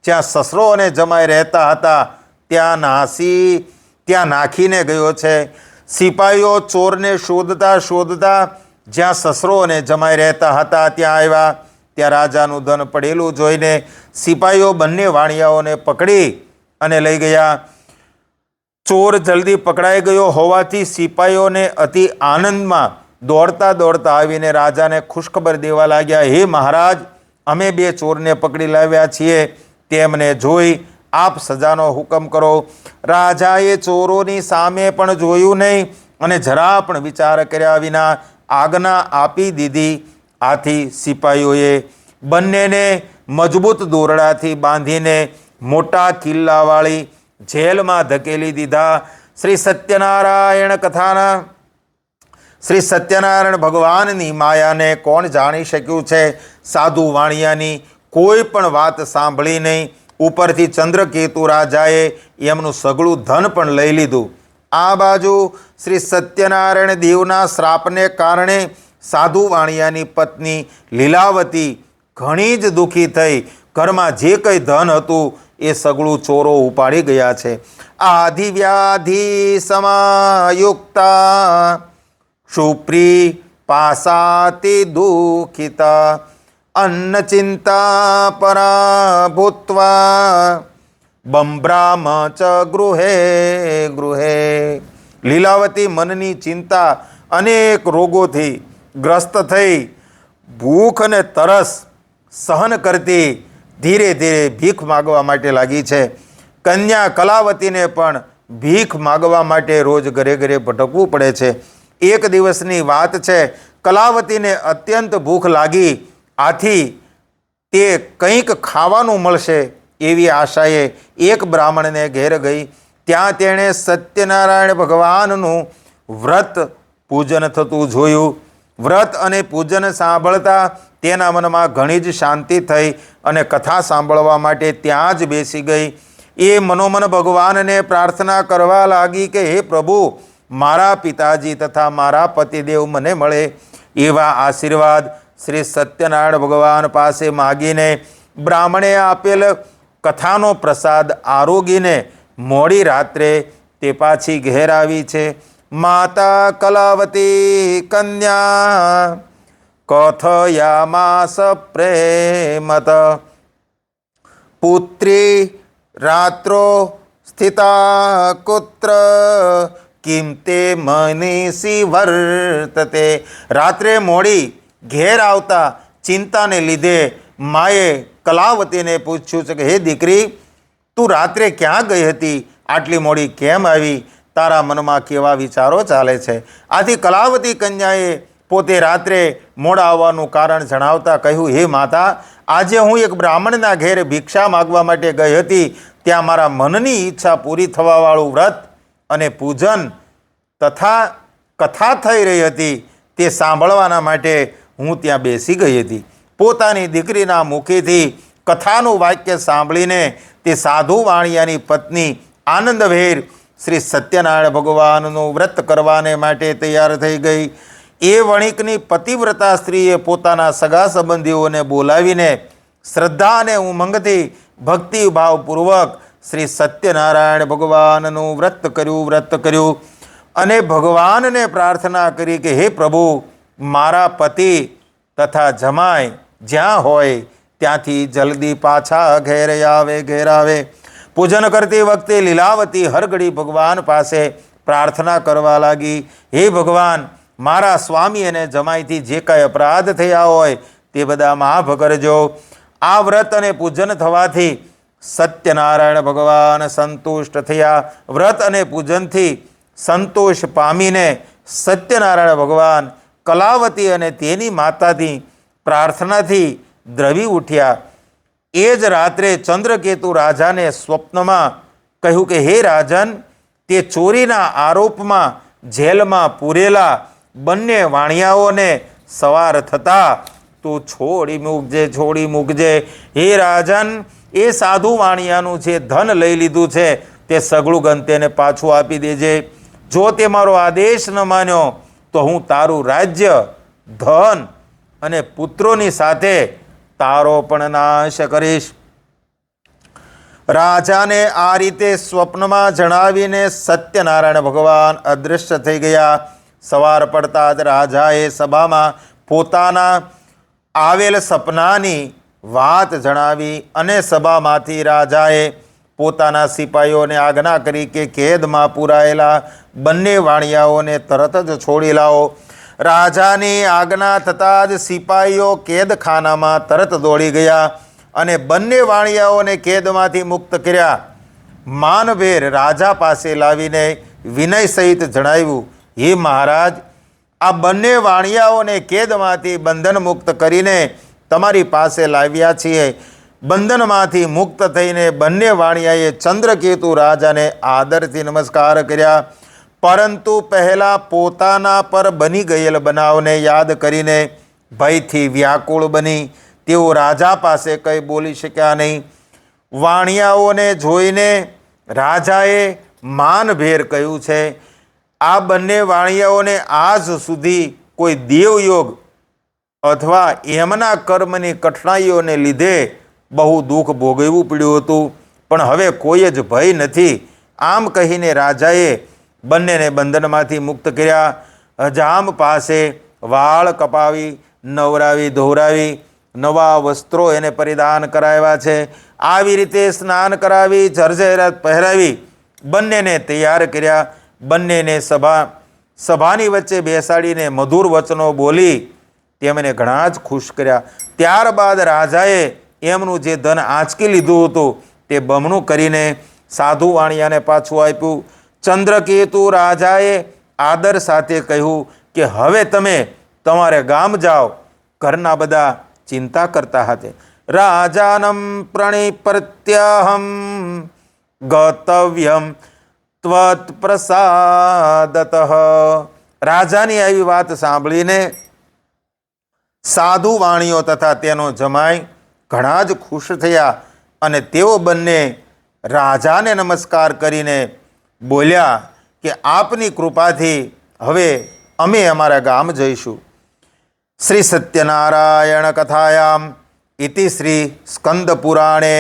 જ્યાં સસરો અને જમાઈ રહેતા હતા ત્યાં નાખીને ગયો છે. સિપાહીઓ ચોરને શોધતા શોધતા જ્યાં સસરો અને જમાઈ રહેતા હતા ત્યાં આવ્યા. ત્યાં રાજાનું ધન પડેલું જોઈને સિપાહીઓ બંને વાણિયાઓને પકડી અને લઈ ગયા. ચોર જલ્દી પકડાઈ ગયો હોવાથી સિપાહીઓને અતિ આનંદમાં દોડતા દોડતા આવીને રાજાને ખુશખબર દેવા લાગ્યા. હે મહારાજ, અમે 2 ચોરને પકડી લાવ્યા છીએ. તેમને જોઈ આપ સજાનો હુકમ કરો. રાજાએ ચોરોની સામે પણ જોયું નહીં અને જરા પણ વિચાર કર્યા વિના આજ્ઞા આપી દીધી. આથી સિપાહીઓએ બંનેને મજબૂત દોરડાથી બાંધીને મોટા કિલ્લાવાળી જેલમાં ધકેલી દીધા. શ્રી સત્યનારાયણ ભગવાનની માયાને કોણ જાણી શક્યું છે? સાધુ વાણિયાની કોઈ પણ વાત સાંભળી નહીં. ઉપરથી ચંદ્રકેતુ રાજાએ એમનું સગળું ધન પણ લઈ લીધું. આ બાજુ શ્રી સત્યનારાયણ દેવના શ્રાપને કારણે સાધુ વાણિયાની પત્ની લીલાવતી ઘણી જ દુઃખી થઈ. ઘરમાં જે કંઈ ધન હતું એ સગળું ચોરો ઉપાડી ગયા છે. આધિવ્યાધિ સમાયુક્તા શુપ્રી પાસાતિ દુઃખિતા અન્ન ચિંતા પરા ભૂત્વા બમ્બ્રામ ચ ગૃહે ગૃહે. લીલાવતી મનની ચિંતા અનેક રોગોથી ગ્રસ્ત થઈ ભૂખ અને તરસ સહન કરતી ધીરે ધીરે ભીખ માગવા માટે લાગી છે. કન્યા કલાવતીને પણ ભીખ માગવા માટે રોજ ઘરે ઘરે ભટકવું પડે છે. એક દિવસની વાત છે, કલાવતીને અત્યંત ભૂખ લાગી. આથી તે કંઈક ખાવાનું મળશે એવી આશાએ એક બ્રાહ્મણને ઘેર ગઈ. ત્યાં તેણે સત્યનારાયણ ભગવાનનું વ્રત પૂજન થતું જોયું. વ્રત અને પૂજન સાંભળતા તેના મનમાં ઘણી જ શાંતિ થઈ અને કથા સાંભળવા માટે ત્યાં જ બેસી ગઈ. એ મનોમન ભગવાનને પ્રાર્થના કરવા લાગી કે હે પ્રભુ, મારા પિતાજી તથા મારા પતિદેવ મને મળે એવા આશીર્વાદ શ્રી સત્યનારાયણ ભગવાન પાસે માગીને બ્રાહ્મણે આપેલ કથાનો પ્રસાદ આરોગીને મોડી રાત્રે તે પાછી ઘેર આવી છે. માતા કલાવતી કન્યા કથયામાસ પ્રેમત પુત્રી રાત્રો સ્થિતા કુત્ર કિમ તે મનીષી વર્તતે. રાત્રે મોડી ઘેર આવતા ચિંતાને લીધે માએ કલાવતીને પૂછ્યું છે કે હે દીકરી, તું રાત્રે ક્યાં ગઈ હતી? આટલી મોડી કેમ આવી? તારા મનમાં કેવા વિચારો ચાલે છે? આથી કલાવતી કન્યાએ પોતે રાત્રે મોડા આવવાનું કારણ જણાવતા કહ્યું, હે માતા, આજે હું એક બ્રાહ્મણના ઘેર ભિક્ષા માગવા માટે ગઈ હતી. ત્યાં મારા મનની ઈચ્છા પૂરી થવાવાળું વ્રત અને પૂજન તથા કથા થઈ રહી હતી. તે સાંભળવાના માટે હું ત્યાં બેસી ગઈ હતી. પોતાની દીકરીના મુખેથી કથાનું વાક્ય સાંભળીને તે સાધુ વાણિયાની પત્ની આનંદભેર શ્રી સત્યનારાયણ ભગવાનનું વ્રત કરવાને માટે તૈયાર થઈ ગઈ. એ વણિકની પતિવ્રતા સ્ત્રીએ પોતાના સગા સંબંધીઓને બોલાવીને શ્રદ્ધા અને ઉમંગથી ભક્તિભાવપૂર્વક શ્રી સત્યનારાયણ ભગવાનનું વ્રત કર્યું અને ભગવાનને પ્રાર્થના કરી કે હે પ્રભુ, મારા પતિ તથા જમાઈ જ્યાં હોય ત્યાંથી જલ્દી પાછા ઘેર આવે. પૂજન કરતી વખતે લીલાવતી હરઘડી ભગવાન પાસે પ્રાર્થના કરવા લાગી, હે ભગવાન, મારા સ્વામી અને જમાઈથી જે કાંઈ અપરાધ થયા હોય તે બધા માફ કરજો. આ વ્રત અને પૂજન થવાથી સત્યનારાયણ ભગવાન સંતુષ્ટ થયા. વ્રત અને પૂજનથી સંતોષ પામીને સત્યનારાયણ ભગવાન કલાવતી અને તેની માતાથી પ્રાર્થનાથી દ્રવી ઉઠ્યા. એ જ રાત્રે ચંદ્રકેતુ રાજાને સ્વપ્નમાં કહ્યું કે હે રાજન, તે ચોરીના આરોપમાં જેલમાં પૂરેલા બંને વાણિયાઓને સવાર થતા તું છોડી મૂકજે. હે રાજન, એ સાધુ વાણિયાનું જે ધન લઈ લીધું છે તે સગળું તેને પાછું આપી દેજે. જો તે મારો આદેશ ન માન્યો તો હું તારું રાજ્ય, ધન અને પુત્રોની સાથે તારો પણ નાશ કરીશ. રાજાને આ રીતે સ્વપ્નમાં જણાવીને સત્યનારાયણ ભગવાન અદૃશ્ય થઈ ગયા. સવાર પડતા જ રાજાએ સભામાં પોતાના આવેલ સપનાની વાત જણાવી અને સભામાંથી રાજાએ પોતાના સિપાહીઓને આજ્ઞા કરી કે કેદમાં પૂરાયેલા બંને વાણિયાઓને તરત જ છોડી લાવો. રાજાની આજ્ઞા થતાં જ સિપાહીઓ કેદખાનામાં તરત દોડી ગયા અને બંને વાણિયાઓને કેદમાંથી મુક્ત કર્યા. માનભેર રાજા પાસે લાવીને વિનય સહિત જણાવ્યું, હે મહારાજ, આ બંને વાણિયાઓને કેદમાંથી બંધન મુક્ત કરીને તમારી પાસે લાવ્યા છીએ. બંધનમાંથી મુક્ત થઈને બંને વાણિયાએ ચંદ્રકેતુ રાજાને આદરથી નમસ્કાર કર્યા. પરંતુ પહેલાં પોતાના પર બની ગયેલ બનાવને યાદ કરીને ભયથી વ્યાકુળ બની તેઓ રાજા પાસે કંઈ બોલી શક્યા નહીં. વાણિયાઓને જોઈને રાજાએ માનભેર કહ્યું છે, આ બંને વાણિયાઓને આજ સુધી કોઈ દેવયોગ અથવા એમના કર્મની કઠણાઈઓને લીધે બહુ દુઃખ ભોગવવું પડ્યું હતું, પણ હવે કોઈ જ ભય નથી. આમ કહીને રાજાએ બંનેને બંધનમાંથી મુક્ત કર્યા. હજામ પાસે વાળ કપાવી, નવરાવી ધોવરાવી, નવા વસ્ત્રો એને પરિધાન કરાવ્યા છે. આવી રીતે સ્નાન કરાવી, જર્જરાત પહેરાવી બંનેને તૈયાર કર્યા. બંનેને સભાની વચ્ચે બેસાડીને મધુર વચનો બોલી તેમને ઘણા જ ખુશ કર્યા. ત્યારબાદ રાજાએ એમનું જે ધન આંચકી લીધું હતું તે બમણું કરીને સાધુ વાણિયાને પાછું આપ્યું. ચંદ્રકેતુ રાજાએ આદર સાથે કહ્યું કે હવે તમે તમારે ગામ જાઓ. ઘરના બધા ચિંતા કરતા હતા. રાજાનમ પ્રણિપત્યહમ ગતવ્યમ ત્વત પ્રસાદતઃ. રાજાની આવી વાત સાંભળીને સાધુ વાણીઓ તથા તેનો જમાઈ ઘણા જ ખુશ થયા અને તેઓ બંને રાજાને નમસ્કાર કરીને બોલ્યા કે આપની કૃપાથી હવે અમે અમારા ગામ જઈશું. શ્રી સત્યનારાયણ કથાયામ ઇતિ શ્રી સ્કંદ પુરાણે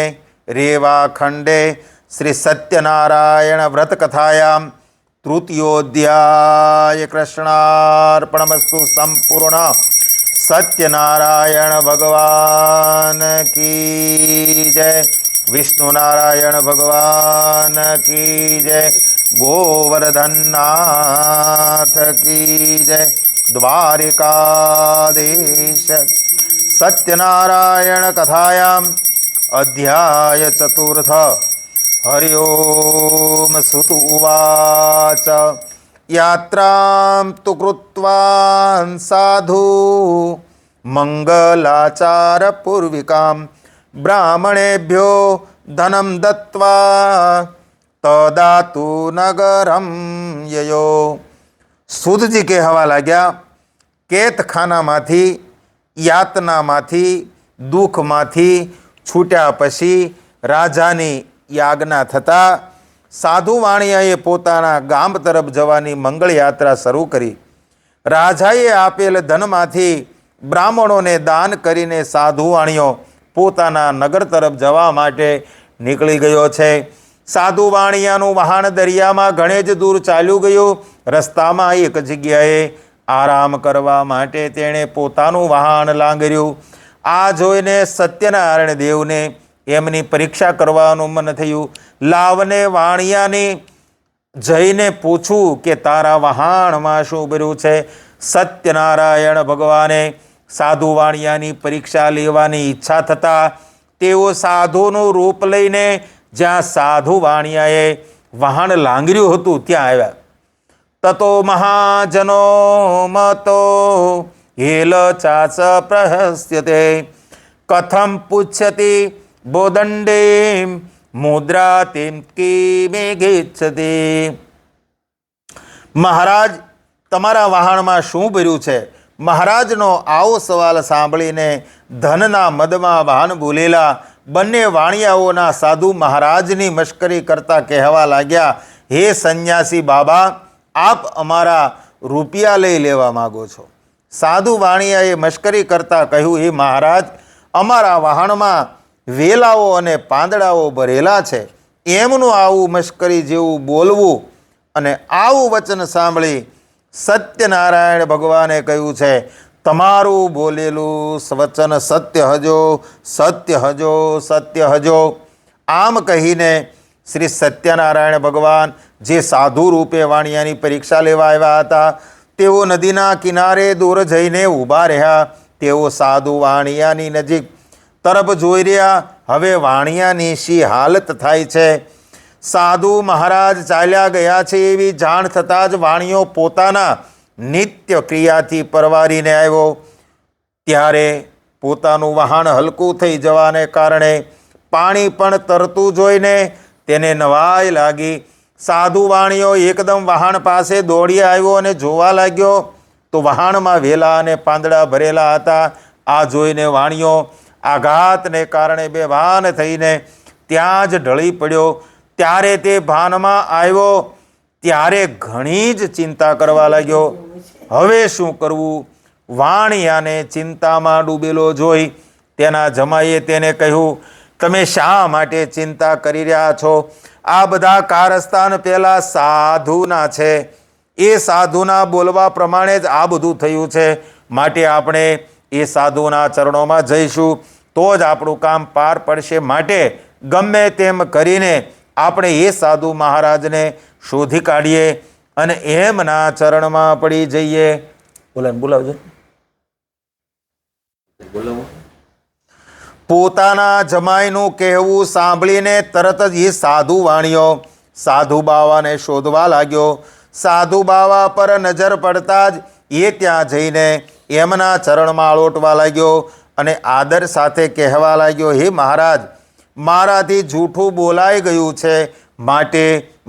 રેવા ખંડે શ્રી સત્યનારાયણ વ્રત કથાયામ તૃતીયોધ્યાય. કૃષ્ણાર્પણમસ્તુ. સંપૂર્ણ. સત્યનારાયણ ભગવાન કી જય. વિષ્ણુ નારાયણ ભગવાન કી જય. ગોવર્ધનનાથ કી જય. દ્વારિકાધીશ. સત્યનારાયણ કથાયામ અધ્યાય ચતુર્થ. હરિ ઓમ. સુત ઉવાચ. યાત્રાં તુ કૃત્વાં સાધુ મંગલાચાર પૂર્વિકામ બ્રાહ્મણેભ્યો ધનમ દત્વા તદાતુ નગરમ યયો. સુતજી કહેવા લાગ્યા, કેતખાનામાંથી, યાતનામાંથી, દુઃખમાંથી છૂટ્યા પછી રાજાની યાજ્ઞા થતાં સાધુ વાણિયાએ પોતાના ગામ તરફ જવાની મંગળ યાત્રા શરૂ કરી. રાજાએ આપેલ ધનમાંથી બ્રાહ્મણોને દાન કરીને સાધુ વાણિયો પોતાના નગર તરફ જવા માટે નીકળી ગયો છે. સાધુ વાણિયાનું વહાણ દરિયામાં ઘણે જ દૂર ચાલ્યું ગયું. રસ્તામાં એક જગ્યાએ આરામ કરવા માટે તેણે પોતાનું વહાણ લાંગર્યું. આ જોઈને સત્યનારાયણ દેવને એમની પરીક્ષા કરવાનું મન થયું. લાવને વાણિયાની જઈને પૂછું કે તારા વહાણમાં શું ભર્યું છે. સત્યનારાયણ ભગવાને સાધુ વાણિયાની પરીક્ષા લેવાની ઈચ્છા થતાં તેઓ સાધુનું રૂપ લઈને જ્યાં સાધુ વાણિયાએ વહાણ લાંગર્યું હતું ત્યાં આવ્યા. તતો મહાજનો મતો હેલ ચાસ પ્રહસ્યતે કથમ પૂછ્યતિ બોદંડે મુદ્રા તેમ કિમે ગેચ્છતિ. મહારાજ, તમારા વહાણમાં શું ભર્યું છે? મહારાજનો આવો સવાલ સાંભળીને ધનના મદમાં ભાન ભૂલેલા બંને વાણિયાઓના સાધુ મહારાજની મશ્કરી કરતા કહેવા લાગ્યા, હે સંન્યાસી બાબા, આપ અમારા રૂપિયા લઈ લેવા માગો છો. સાધુ વાણિયાએ મશ્કરી કરતા કહ્યું, હે મહારાજ, અમારા વહાણમાં વેલાઓ અને પાંદડાઓ ભરેલા છે. એમનું આવું મશ્કરી જેવું બોલવું અને આવું વચન સાંભળી સત્યનારાયણ ભગવાને કહ્યું છે, તમારું બોલેલું વચન સત્ય હજો, સત્ય હજો, સત્ય હજો. આમ કહીને શ્રી સત્યનારાયણ ભગવાન જે સાધુ રૂપે વાણિયાની પરીક્ષા લેવા આવ્યા હતા તેઓ નદીના કિનારે દૂર જઈને ઊભા રહ્યા. તેઓ સાધુ વાણિયાની નજીક તરફ જોઈ રહ્યા. હવે વાણિયાની શી હાલત થાય છે. સાધુ મહારાજ ચાલ્યા ગયા છે એવી જાણ થતાં જ વાણિયો પોતાના નિત્ય ક્રિયાથી પરવારીને આવ્યો. ત્યારે પોતાનું વહાણ હલકું થઈ જવાને કારણે પાણી પણ તરતું જોઈને તેને નવાઈ લાગી. સાધુ વાણિયો એકદમ વહાણ પાસે દોડી આવ્યો અને જોવા લાગ્યો તો વહાણમાં વેલા અને પાંદડા ભરેલા હતા. આ જોઈને વાણિયો આઘાતને કારણે બેભાન થઈને ત્યાં જ ઢળી પડ્યો. ત્યારે તે ભાનમાં આવ્યો ત્યારે ઘણી જ ચિંતા કરવા લાગ્યો. હવે શું કરવું? વાણિયાને ચિંતામાં ડૂબેલો જોઈ તેના જમાઈએ તેને કહ્યું, તમે શા માટે ચિંતા કરી રહ્યા છો? આ બધા કારસ્તાન પહેલાં સાધુના છે. એ સાધુના બોલવા પ્રમાણે જ આ બધું થયું છે. માટે આપણે એ સાધુના ચરણોમાં જઈશું તો જ આપણું કામ પાર પડશે. માટે ગમે તેમ કરીને આપણે એ સાધુ મહારાજને શોધી કાઢીએ અને એમના ચરણમાં પડી જઈએ. બોલાવજો. પોતાના જમાઈનું કહેવું સાંભળીને તરત જ એ સાધુ વાણિયો સાધુ બાવાને શોધવા લાગ્યો. સાધુ બાવા પર નજર પડતા જ એ ત્યાં જઈને એમના ચરણમાં આળોટવા લાગ્યો અને આદર સાથે કહેવા લાગ્યો, હે મહારાજ, મારાથી જૂઠું બોલાઈ ગયું છે, માટે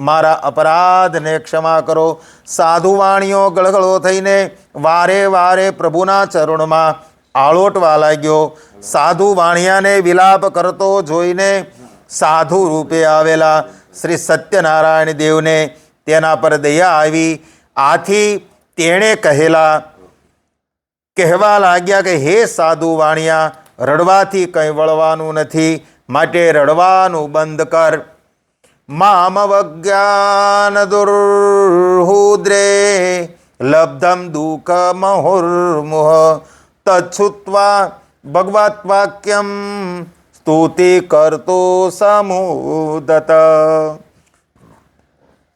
મારા અપરાધને ક્ષમા કરો. સાધુ વાણિયો ગળગળો થઈને વારે વારે પ્રભુના ચરણમાં આળોટવા લાગ્યો. સાધુ વાણિયાને વિલાપ કરતો જોઈને સાધુ રૂપે આવેલા શ્રી સત્યનારાયણ દેવને તેના પર દયા આવી. આથી તેણે કહેવા લાગ્યા કે હે સાધુ વાણિયા, રડવાથી કંઈ વળવાનું નથી, માટે રડવાનું બંધ કર. મામવજ્ઞાન દુર્હુદ્રે લબ્ધમ દુઃખ મહુર્મુહ તચ્છુત્વા ભગવત વાક્યમ સ્તુતિ કરતો સમુદત.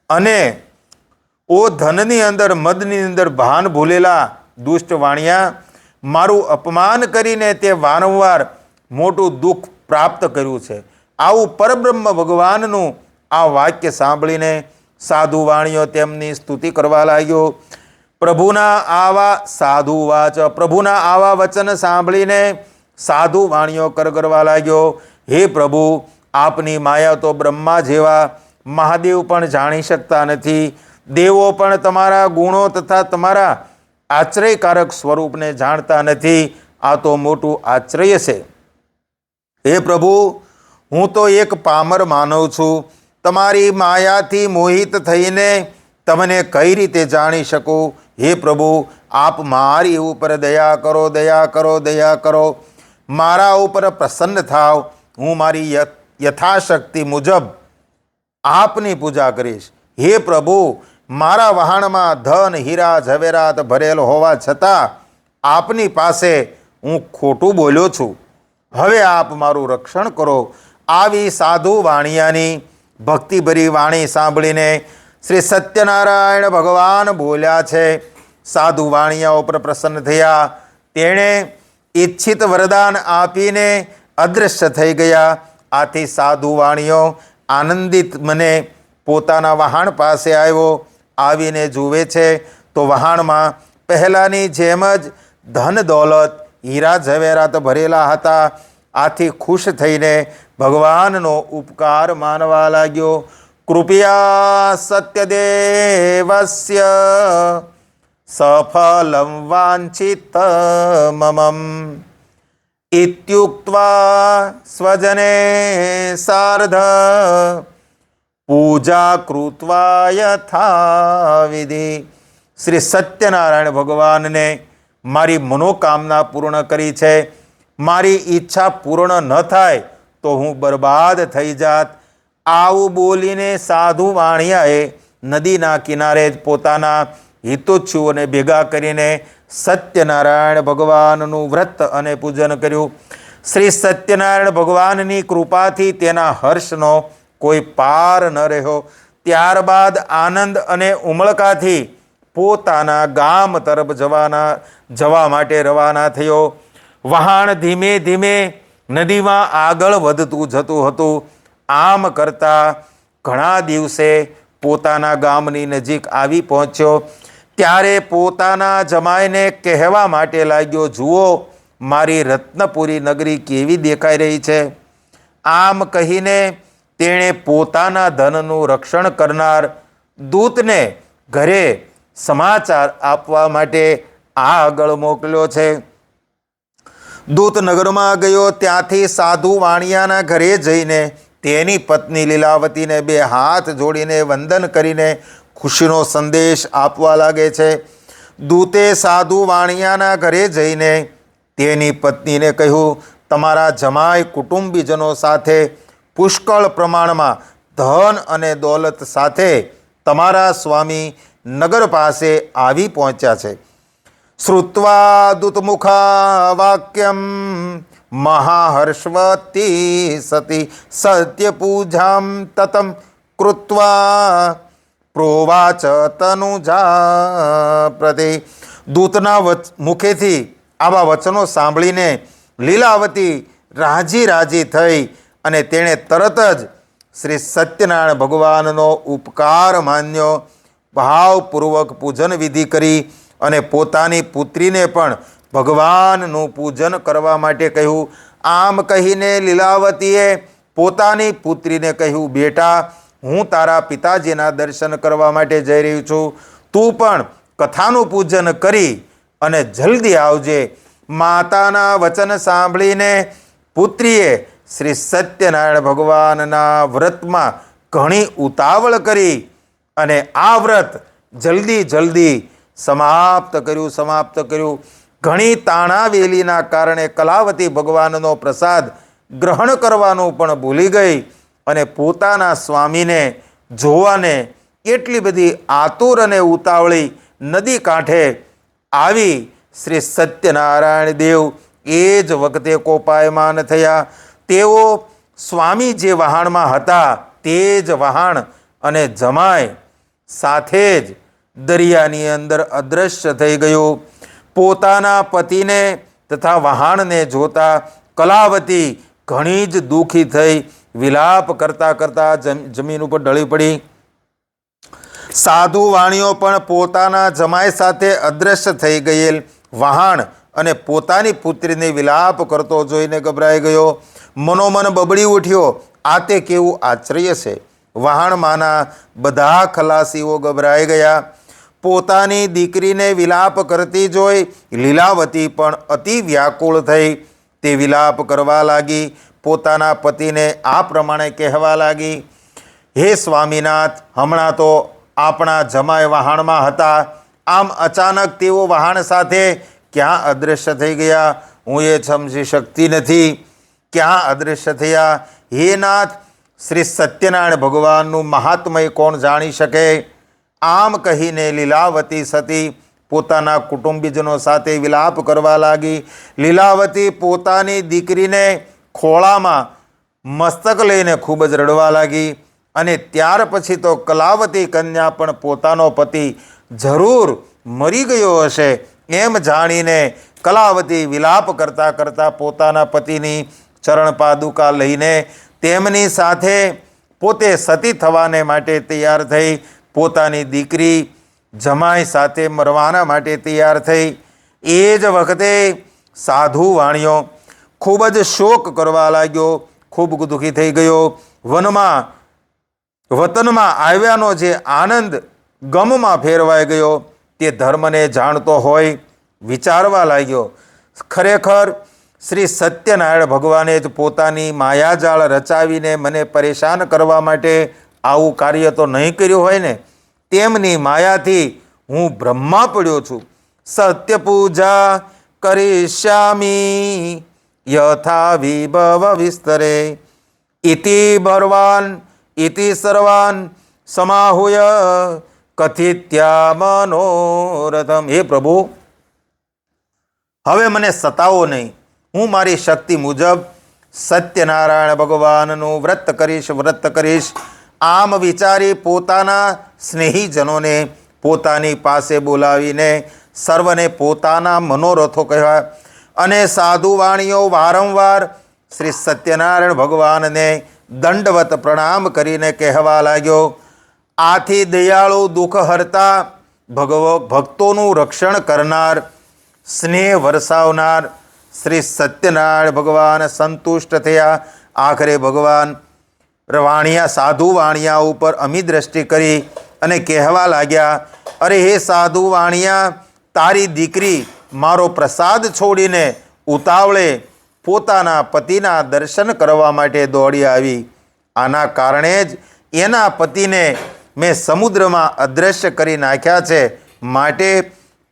અને ઓ ધનની અંદર મદની અંદર ભાન ભૂલેલા દુષ્ટ વાણિયા, મારું અપમાન કરીને તે વારંવાર મોટું દુઃખ પ્રાપ્ત કર્યું છે. આવું પરબ્રહ્મ ભગવાનનું આ વાક્ય સાંભળીને સાધુ વાણિયો તેમની સ્તુતિ કરવા લાગ્યો. પ્રભુના આવા સાધુ વાચ પ્રભુના આવા વચન સાંભળીને સાધુ વાણિયો કરગરવા લાગ્યો, હે પ્રભુ, આપની માયા તો બ્રહ્મા જેવા મહાદેવ પણ જાણી શકતા નથી. દેવો પણ તમારા ગુણો તથા તમારા આશ્રયકારક સ્વરૂપને જાણતા નથી. આ તો મોટું આશ્ચર્ય છે. હે પ્રભુ, હું તો એક પામર માનવ છું. તમારી માયાથી મોહિત થઈને તમને કઈ રીતે જાણી શકું? હે પ્રભુ, આપ મારી ઉપર દયા કરો, દયા કરો, દયા કરો. મારા ઉપર પ્રસન્ન થાવ. હું મારી યથાશક્તિ મુજબ આપની પૂજા કરીશ. હે પ્રભુ, મારા વહાણમાં ધન હીરા ઝવેરાત ભરેલ હોવા છતાં આપની પાસે હું ખોટું બોલ્યો છું. હવે આપ મારું રક્ષણ કરો. આવી સાધુ વાણિયાની ભક્તિભરી વાણી સાંભળીને શ્રી સત્યનારાયણ ભગવાન બોલ્યા છે. સાધુ વાણિયાઓ પર પ્રસન્ન થયા. તેણે ઈચ્છિત વરદાન આપીને અદૃશ્ય થઈ ગયા. આથી સાધુ વાણિયો આનંદિત મને પોતાના વહાણ પાસે આવ્યો. આવીને જુએ છે તો વહાણમાં પહેલાંની જેમ જ ધન દોલત હીરા ઝવેરાત ભરેલા હતા. આથી ખુશ થઈને ભગવાનનો ઉપકાર માનવા લાગ્યો. કૃપયા સત્યદેવસ્ય સફલમ વાંછિત મમમ ઇત્યુક્ત્વા સ્વજને સાર્ધ પૂજા કૃત્વા યથાવિધિ. શ્રી સત્યનારાયણ ભગવાનને મારી મનોકામના પૂર્ણ કરી છે. મારી ઈચ્છા પૂર્ણ ન થાય તો હું બરબાદ થઈ જાત. આવું બોલીને સાધુ વાણિયાએ નદીના કિનારે જ પોતાના હિતોચ્છુઓને ભેગા કરીને સત્યનારાયણ ભગવાનનું વ્રત અને પૂજન કર્યું. શ્રી સત્યનારાયણ ભગવાનની કૃપાથી તેના હર્ષનો કોઈ પાર ન રહ્યો. ત્યારબાદ આનંદ અને ઉમળકાથી પોતાના ગામ તરફ જવા માટે રવાના થયો. વહાણ ધીમે ધીમે નદીમાં આગળ વધતું જતું હતું. આમ કરતાં ઘણા દિવસે પોતાના ગામની નજીક આવી પહોંચ્યો. ત્યારે પોતાના જમાઈને કહેવા માટે લાગ્યો, જુઓ મારી રત્નપુરી નગરી કેવી દેખાઈ રહી છે. આમ કહીને તેણે પોતાના ધનનું રક્ષણ કરનાર દૂતને ઘરે સમાચાર આપવા માટે આગળ મોકલ્યો છે. દૂત નગરમાં ગયો. ત્યાંથી સાધુ વાણિયાના ઘરે જઈને તેની પત્ની લીલાવતીને બે હાથ જોડીને વંદન કરીને ખુશીનો સંદેશ આપવા લાગે છે. દૂતે સાધુ વાણિયાના ઘરે જઈને તેની પત્નીને કહ્યું, તમારા જમાઈ કુટુંબીજનો સાથે પુષ્કળ પ્રમાણમાં ધન અને દોલત સાથે તમારા સ્વામી નગર પાસે આવી પહોંચ્યા છે. શ્રુત્વા દૂતમુખા વાક્યમ મહાહર્ષવતી સતી સત્યપૂજામ તતમ કૃત્વા પ્રોવાચ તનુજા પ્રતિ. દૂતના મુખેથી આવા વચનો સાંભળીને લીલાવતી રાજી થઈ અને તેણે તરત જ શ્રી સત્યનારાયણ ભગવાનનો ઉપકાર માન્યો. ભાવપૂર્વક પૂજન વિધિ કરી અને પોતાની પુત્રીને પણ ભગવાનનું પૂજન કરવા માટે કહ્યું. આમ કહીને લીલાવતીએ પોતાની પુત્રીને કહ્યું, બેટા હું તારા પિતાજીના દર્શન કરવા માટે જઈ રહી છું. તું પણ કથાનું પૂજન કરી અને જલ્દી આવજે. માતાના વચન સાંભળીને પુત્રીએ શ્રી સત્યનારાયણ ભગવાનના વ્રતમાં ઘણી ઉતાવળ કરી અને આ વ્રત જલ્દી સમાપ્ત કર્યું. ઘણી તાણાવેલીના કારણે કલાવતી ભગવાનનો પ્રસાદ ગ્રહણ કરવાનું પણ ભૂલી ગઈ અને પોતાના સ્વામીને જોવાને એટલી બધી આતુર અને ઉતાવળી નદી કાંઠે આવી. શ્રી સત્યનારાયણ દેવ એ જ વખતે કોપાયમાન થયા. તેઓ સ્વામી જે વહાણમાં હતા તે જ વહાણ અને જમાય સાથે જ દરિયાની અંદર અદૃશ્ય થઈ ગયું. પોતાના પતિને તથા વહાણને જોતા કલાવતી ઘણી જ દુઃખી થઈ વિલાપ કરતા જમીન ઉપર ઢળી પડી. સાધુ વાણીઓ પણ પોતાના જમાઈ સાથે અદૃશ્ય થઈ ગયેલ વહાણ અને પોતાની પુત્રીને વિલાપ કરતો જોઈને ગભરાઈ ગયો. મનોમન બબડી ઉઠ્યો, આ તે કેવું આશ્ચર્ય છે. વહાણમાંના બધા ખલાસીઓ ગભરાઈ ગયા. પોતાની દીકરીને વિલાપ કરતી જોઈ લીલાવતી પણ અતિ વ્યાકુળ થઈ. તે વિલાપ કરવા લાગી. પોતાના પતિને આ પ્રમાણે કહેવા લાગી, હે સ્વામીનાથ, હમણાં તો આપણા જમાઈ વહાણમાં હતા, આમ અચાનક તેઓ વહાણ સાથે ક્યાં અદૃશ્ય થઈ ગયા? હું એ સમજી શકતી નથી. ક્યાં અદૃશ્ય થયા? હે નાથ, શ્રી સત્યનારાયણ ભગવાનનું મહાત્મય કોણ જાણી શકે? આમ કહીને લીલાવતી સતી પોતાના કુટુંબીજનો સાથે વિલાપ કરવા લાગી. લીલાવતી પોતાની દીકરીને ખોળામાં મસ્તક લઈને ખૂબ જ રડવા લાગી. અને ત્યાર પછી તો કલાવતી કન્યા પણ પોતાનો પતિ જરૂર મરી ગયો હશે એમ જાણીને કલાવતી વિલાપ કરતાં કરતાં પોતાના પતિની ચરણ પાદુકા લઈને તેમની સાથે પોતે સતી થવાને માટે તૈયાર થઈ. પોતાની દીકરી જમાઈ સાથે મરવાના માટે તૈયાર થઈ. એ જ વખતે સાધુ વાણિયો ખૂબ જ શોક કરવા લાગ્યો, ખૂબ દુઃખી થઈ ગયો. વતનમાં આવ્યાનો જે આનંદ ગમમાં ફેરવાઈ ગયો તે ધર્મને જાણતો હોય વિચારવા લાગ્યો, ખરેખર શ્રી સત્યનારાયણ ભગવાને જ પોતાની માયાજાળ રચાવીને મને પરેશાન કરવા માટે આવું કાર્ય તો નહીં કર્યું હોય ને. તેમની માયાથી હું બ્રહ્મા પડ્યો છું. સત્ય પૂજા કરીષ્યામી યથા વિભવ વિસ્તરે ઇતિ ભગવાન ઇતિ સર્વાન સમાહુય કથિત્યા મનોરથમ. હે પ્રભુ, હવે મને સતાવો નહીં. હું મારી શક્તિ મુજબ સત્યનારાયણ ભગવાનનું વ્રત કરીશ. આમ વિચારી પોતાના સ્નેહીજનોને પોતાની પાસે બોલાવીને સર્વને પોતાના મનોરથો કહ્યા. અને સાધુ વાણીઓ વારંવાર શ્રી સત્યનારાયણ ભગવાનને દંડવત પ્રણામ કરીને કહેવા લાગ્યો, આથી દયાળુ દુઃખ હરતા ભક્તોનું રક્ષણ કરનાર સ્નેહ વરસાવનાર શ્રી સત્યનારાયણ ભગવાન સંતુષ્ટ થયા. આખરે ભગવાન સાધુ વાણિયા ઉપર અમી દ્રષ્ટિ કરી અને કહેવા લાગ્યા, અરે હે સાધુ વાણિયા, તારી દીકરી મારો પ્રસાદ છોડીને ઉતાવળે પોતાના પતિના દર્શન કરવા માટે દોડી આવી. આના કારણે જ એના પતિને મેં સમુદ્રમાં અદૃશ્ય કરી નાખ્યા છે. માટે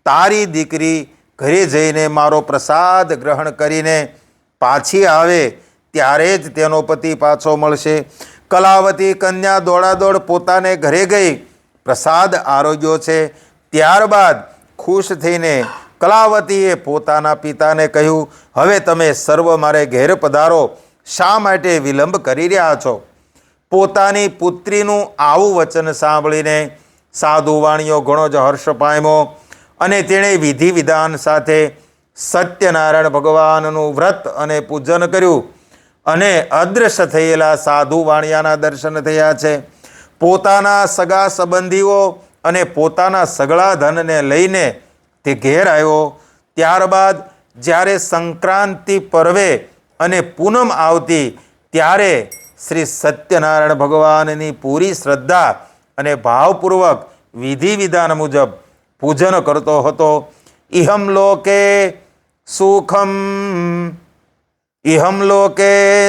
તારી દીકરી ઘરે જઈને મારો પ્રસાદ ગ્રહણ કરીને પાછી આવે ત્યારે જ તેનો પતિ પાછો મળશે. કલાવતી કન્યા દોડાદોડ પોતાને ઘરે ગઈ, પ્રસાદ આરોગ્યો છે. ત્યારબાદ ખુશ થઈને કલાવતીએ પોતાના પિતાને કહ્યું, હવે તમે સર્વ મારે ઘેર પધારો, શા માટે વિલંબ કરી રહ્યા છો? પોતાની પુત્રીનું આવું વચન સાંભળીને સાધુ વાણિયો ઘણો જ હર્ષ પામ્યો અને તેણે વિધિ વિધાન સાથે સત્યનારાયણ ભગવાનનું વ્રત અને પૂજન કર્યું અને અદૃશ્ય થયેલા સાધુ વાણિયાના દર્શન થયા છે. પોતાના સગા સંબંધીઓ અને પોતાના સગળા ધનને લઈને તે ઘેર આવ્યો. ત્યારબાદ જ્યારે સંક્રાંતિ પર્વે અને પૂનમ આવતી ત્યારે શ્રી સત્યનારાયણ ભગવાનની પૂરી શ્રદ્ધા અને ભાવપૂર્વક વિધિ વિધાન મુજબ પૂજન કરતો હતો. ઇહમ લોકે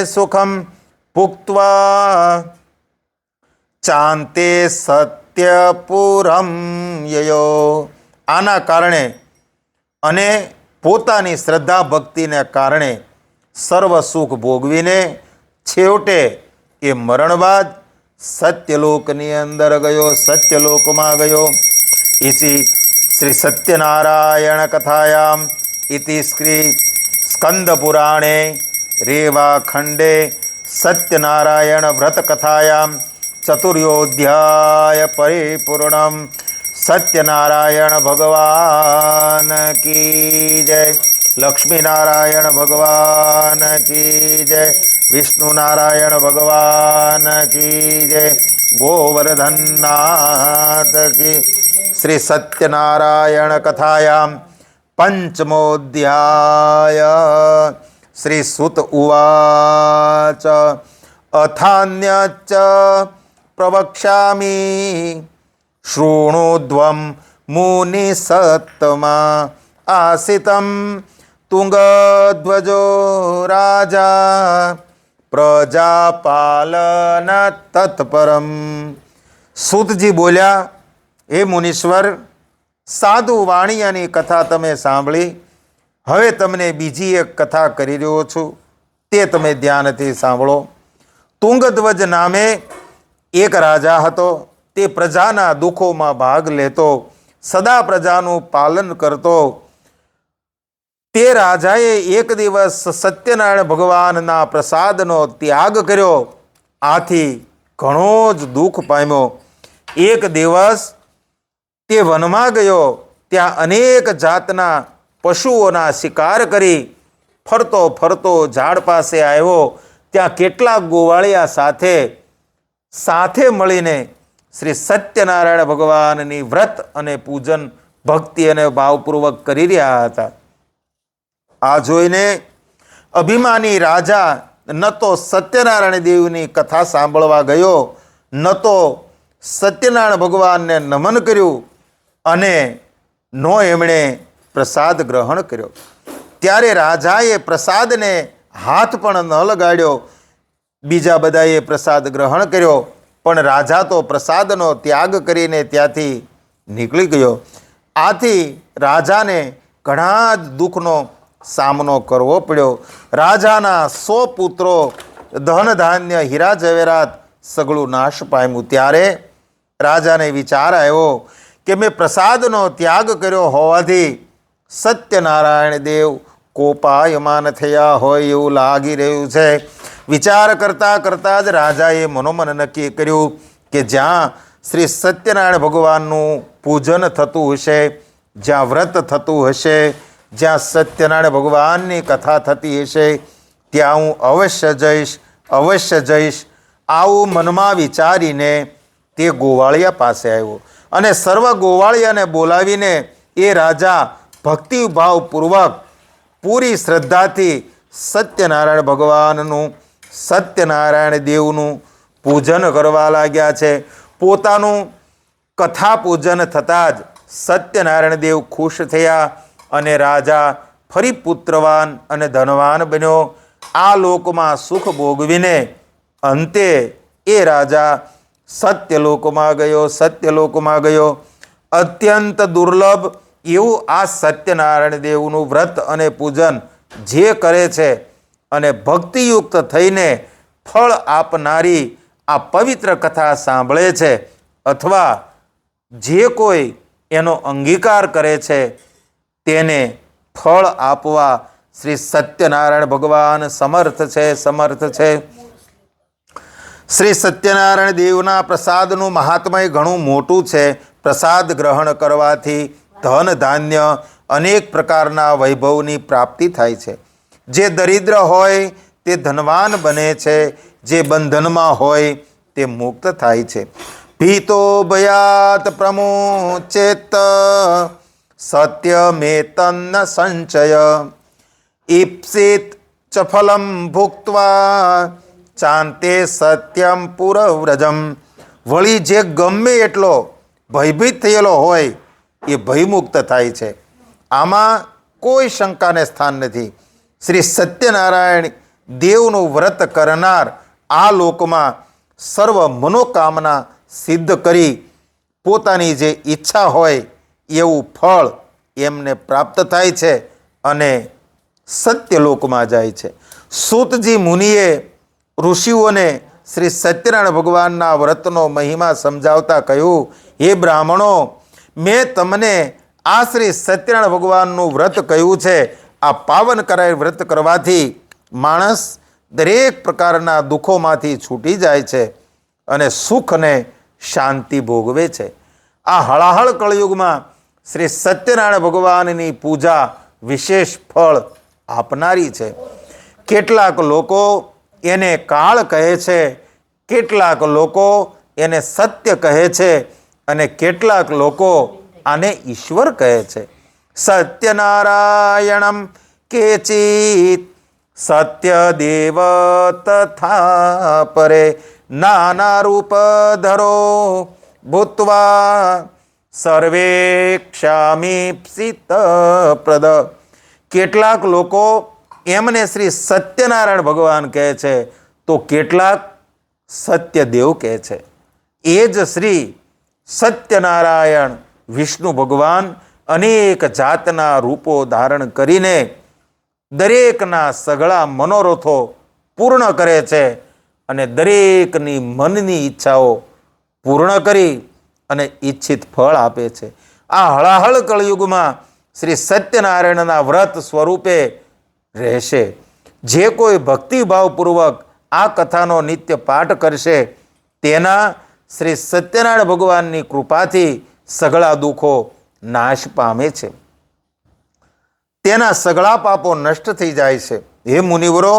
સુખમ ભુક્ત્વા ચાંતે સત્યપુરમ યયો. આના કારણે અને પોતાની શ્રદ્ધા ભક્તિને કારણે સર્વ સુખ ભોગવીને છેવટે એ મરણ બાદ સત્યલોકની અંદર ગયો, સત્યલોકમાં ગયો. ઇતિ શ્રી સત્યનારાયણ કથાયામ ઇતિ શ્રી સ્કંદ પુરાણે રેવા ખંડે સત્યનારાયણ વ્રત કથાયામ ચતુર્યોધ્યાય પરિપૂર્ણમ. સત્યનારાયણ ભગવાન કી જય. લક્ષ્મીનારાયણ ભગવાન કી જય. વિષ્ણુ નારાયણ ભગવાન કી જય. ગોવર્ધનનાથ કી. શ્રી સત્યનારાયણ કથાયામ પંચમોધ્યાય. શ્રી સુત ઉવાચ અથાન્યચ પ્રવક્ષ્યામિ શૃણુધ્વં મુનિસત્તમા આસિતમ તુંગધ્વજો રાજા પ્રજાપાલન તત્પરમ. સૂતજી બોલ્યા, હે મુનીશ્વર, સાધુ વાણિયાની કથા તમે સાંભળી. હવે તમને બીજી એક કથા કરી રહ્યો છું, તે તમે ધ્યાનથી સાંભળો. તુંગધ્વજ નામે એક રાજા હતો. તે પ્રજાના દુઃખોમાં ભાગ લેતો, સદા પ્રજાનું પાલન કરતો તે રાજાએ એક દિવસ સત્યનારાયણ ભગવાનના પ્રસાદનો ત્યાગ કર્યો. આથી ઘણો જ દુઃખ પામ્યો. એક દિવસ તે વનમાં ગયો. ત્યાં અનેક જાતના પશુઓના શિકાર કરી ફરતો ફરતો ઝાડ પાસે આવ્યો. ત્યાં કેટલાક ગોવાળિયા સાથે મળીને શ્રી સત્યનારાયણ ભગવાનની વ્રત અને પૂજન ભક્તિ અને ભાવપૂર્વક કરી રહ્યા હતા. આ જોઈને અભિમાની રાજા ન તો સત્યનારાયણ દેવની કથા સાંભળવા ગયો, ન તો સત્યનારાયણ ભગવાનને નમન કર્યું અને નો એમણે પ્રસાદ ગ્રહણ કર્યો. ત્યારે રાજાએ પ્રસાદને હાથ પણ ન લગાડ્યો. બીજા બધાએ પ્રસાદ ગ્રહણ કર્યો, પણ રાજા તો પ્રસાદનો ત્યાગ કરીને ત્યાંથી નીકળી ગયો. આથી રાજાને ઘણા જ દુઃખનો સામનો કરવો પડ્યો. રાજાના 100 પુત્રો, ધન ધાન્ય, હીરા જવેરાત સગળું નાશ પામ્યું. ત્યારે રાજાને વિચાર આવ્યો કે મેં પ્રસાદનો ત્યાગ કર્યો હોવાથી સત્યનારાયણ દેવ કોપાયમાન થયા હોય એવું લાગી રહ્યું છે. વિચાર કરતાં કરતાં જ રાજાએ મનોમન નક્કી કર્યું કે જ્યાં શ્રી સત્યનારાયણ ભગવાનનું પૂજન થતું હશે, જ્યાં વ્રત થતું હશે, જ્યાં સત્યનારાયણ ભગવાનની કથા થતી હશે, ત્યાં હું અવશ્ય જઈશ. આવું મનમાં વિચારીને તે ગોવાળિયા પાસે આવ્યો અને સર્વ ગોવાળિયાને બોલાવીને એ રાજા ભક્તિભાવપૂર્વક પૂરી શ્રદ્ધાથી સત્યનારાયણ ભગવાનનું, સત્યનારાયણ દેવનું પૂજન કરવા લાગ્યા છે. પોતાનું કથા પૂજન થતાં જ સત્યનારાયણ દેવ ખુશ થયા અને રાજા ફરી પુત્રવાન અને ધનવાન બન્યો. આ લોકમાં સુખ ભોગવીને અંતે એ રાજા સત્યલોકમાં ગયો. અત્યંત દુર્લભ એવું આ સત્યનારાયણ દેવનું વ્રત અને પૂજન જે કરે છે અને ભક્તિયુક્ત થઈને ફળ આપનારી આ પવિત્ર કથા સાંભળે છે અથવા જે કોઈ એનો અંગીકાર કરે છે તેને ફળ આપવા શ્રી સત્યનારાયણ ભગવાન સમર્થ છે. શ્રી સત્યનારાયણ દેવના પ્રસાદનું મહાત્મય ઘણું મોટું છે. પ્રસાદ ગ્રહણ કરવાથી ધન ધાન્ય અનેક પ્રકારના વૈભવની પ્રાપ્તિ થાય છે. જે દરિદ્ર હોય તે ધનવાન બને છે, જે બંધનમાં હોય તે મુક્ત થાય છે. ભીતો ભયાત પ્રમોચેત સત્યમેતન્ન સંચય ઈપ્સિત ચ ફલમ ભુક્ત્વા ચાંતે સત્યમ પુરવ્રજમ. વળી જે ગમે એટલો ભયભીત થયેલો હોય એ ભયમુક્ત થાય છે. આમાં કોઈ શંકાને સ્થાન નથી. શ્રી સત્યનારાયણ દેવનું વ્રત કરનાર આ લોકમાં સર્વ મનોકામના સિદ્ધ કરી પોતાની જે ઈચ્છા હોય એવું ફળ એમને પ્રાપ્ત થાય છે અને સત્યલોકમાં જાય છે. સૂતજી મુનિએ ઋષિઓને શ્રી સત્યનારાયણ ભગવાનના વ્રતનો મહિમા સમજાવતા કહ્યું, હે બ્રાહ્મણો, મેં તમને આ શ્રી સત્યનારાયણ ભગવાનનું વ્રત કહ્યું છે. આ પાવન કરાયેલ વ્રત કરવાથી માણસ દરેક પ્રકારના દુઃખોમાંથી છૂટી જાય છે અને સુખ અને શાંતિ ભોગવે છે. આ હળાહળ કળયુગમાં શ્રી સત્યનારાયણ ભગવાનની પૂજા વિશેષ ફળ આપનારી છે. કેટલાક લોકો એને કાળ કહે છે, કેટલાક લોકો એને સત્ય કહે છે અને કેટલાક લોકો આને ઈશ્વર કહે છે. સત્યનારાયણમ કેચિત સત્યદેવ તથા પરે નાના રૂપ ધરો ભૂત્વા સર્વેક્ષામીપ્સિત પ્રદ. કેટલાક લોકો એમને શ્રી સત્યનારાયણ ભગવાન કહે છે તો કેટલાક સત્યદેવ કહે છે. એ જ શ્રી સત્યનારાયણ વિષ્ણુ ભગવાન અનેક જાતના રૂપો ધારણ કરીને દરેકના સઘળા મનોરથો પૂર્ણ કરે છે અને દરેકની મનની ઈચ્છાઓ પૂર્ણ કરી અને ઈચ્છિત ફળ આપે છે. આ હળાહળ કળયુગમાં શ્રી સત્યનારાયણના વ્રત સ્વરૂપે રહેશે. જે કોઈ ભક્તિભાવપૂર્વક આ કથાનો નિત્ય પાઠ કરશે તેના શ્રી સત્યનારાયણ ભગવાનની કૃપાથી સઘળા દુઃખો નાશ પામે છે, તેના સઘળા પાપો નષ્ટ થઈ જાય છે. હે મુનિવરો,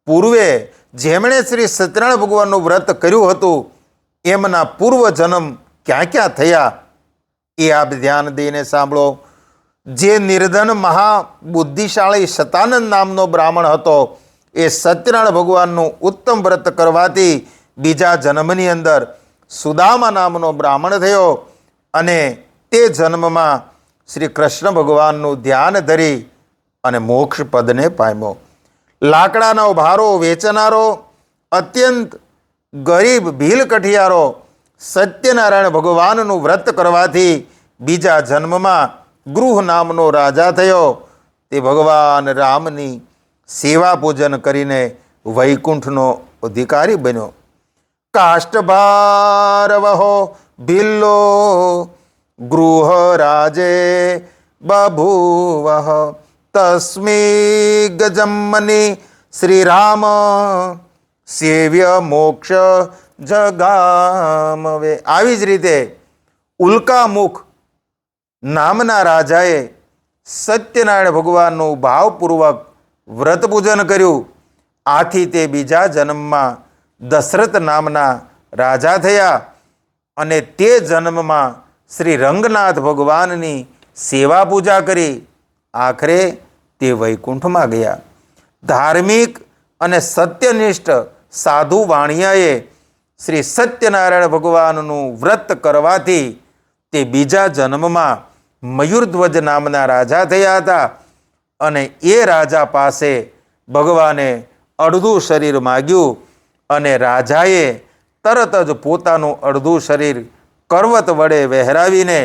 પૂર્વે જેમણે શ્રી સત્યનારાયણ ભગવાનનું વ્રત કર્યું હતું એમના પૂર્વ જન્મ ક્યાં ક્યાં થયા એ આપ ધ્યાન દઈને સાંભળો. જે નિર્ધન મહાબુદ્ધિશાળી શતાનંદ નામનો બ્રાહ્મણ હતો એ સત્યનારાયણ ભગવાનનું ઉત્તમ વ્રત કરવાથી બીજા જન્મની અંદર સુદામા નામનો બ્રાહ્મણ થયો અને તે જન્મમાં શ્રી કૃષ્ણ ભગવાનનું ધ્યાન ધરી અને મોક્ષ પદને પામ્યો. લાકડાનો ભારો વેચનારો અત્યંત ગરીબ ભીલ કઠિયારો સત્યનારાયણ ભગવાનનું વ્રત કરવાથી બીજા જન્મમાં ગૃહ નામનો રાજા થયો. તે ભગવાન રામની સેવા પૂજન કરીને વૈકુંઠનો અધિકારી બન્યો. કાષ્ટભારવહો ભિલ્લો ગૃહ રાજે બભૂવઃ તસ્મી ગજમ્મની શ્રી રામ સેવ્ય મોક્ષ જગામવે. આવી જ રીતે ઉલ્કામુખ નામના રાજાએ સત્યનારાયણ ભગવાનનું ભાવપૂર્વક વ્રત પૂજન કર્યું. આથી તે બીજા જન્મમાં દશરથ નામના રાજા થયા અને તે જન્મમાં શ્રી રંગનાથ ભગવાનની સેવા પૂજા કરી. આખરે તે વૈકુંઠમાં ગયા. ધાર્મિક અને સત્યનિષ્ઠ સાધુ વાણિયાએ શ્રી સત્યનારાયણ ભગવાનનું વ્રત કરવાથી તે બીજા જન્મમાં મયુરધ્વજ નામના રાજા થયા હતા અને એ રાજા પાસે ભગવાને અડધું શરીર માગ્યું અને રાજાએ તરત જ પોતાનું અડધું શરીર કરવત વડે વહેરાવીને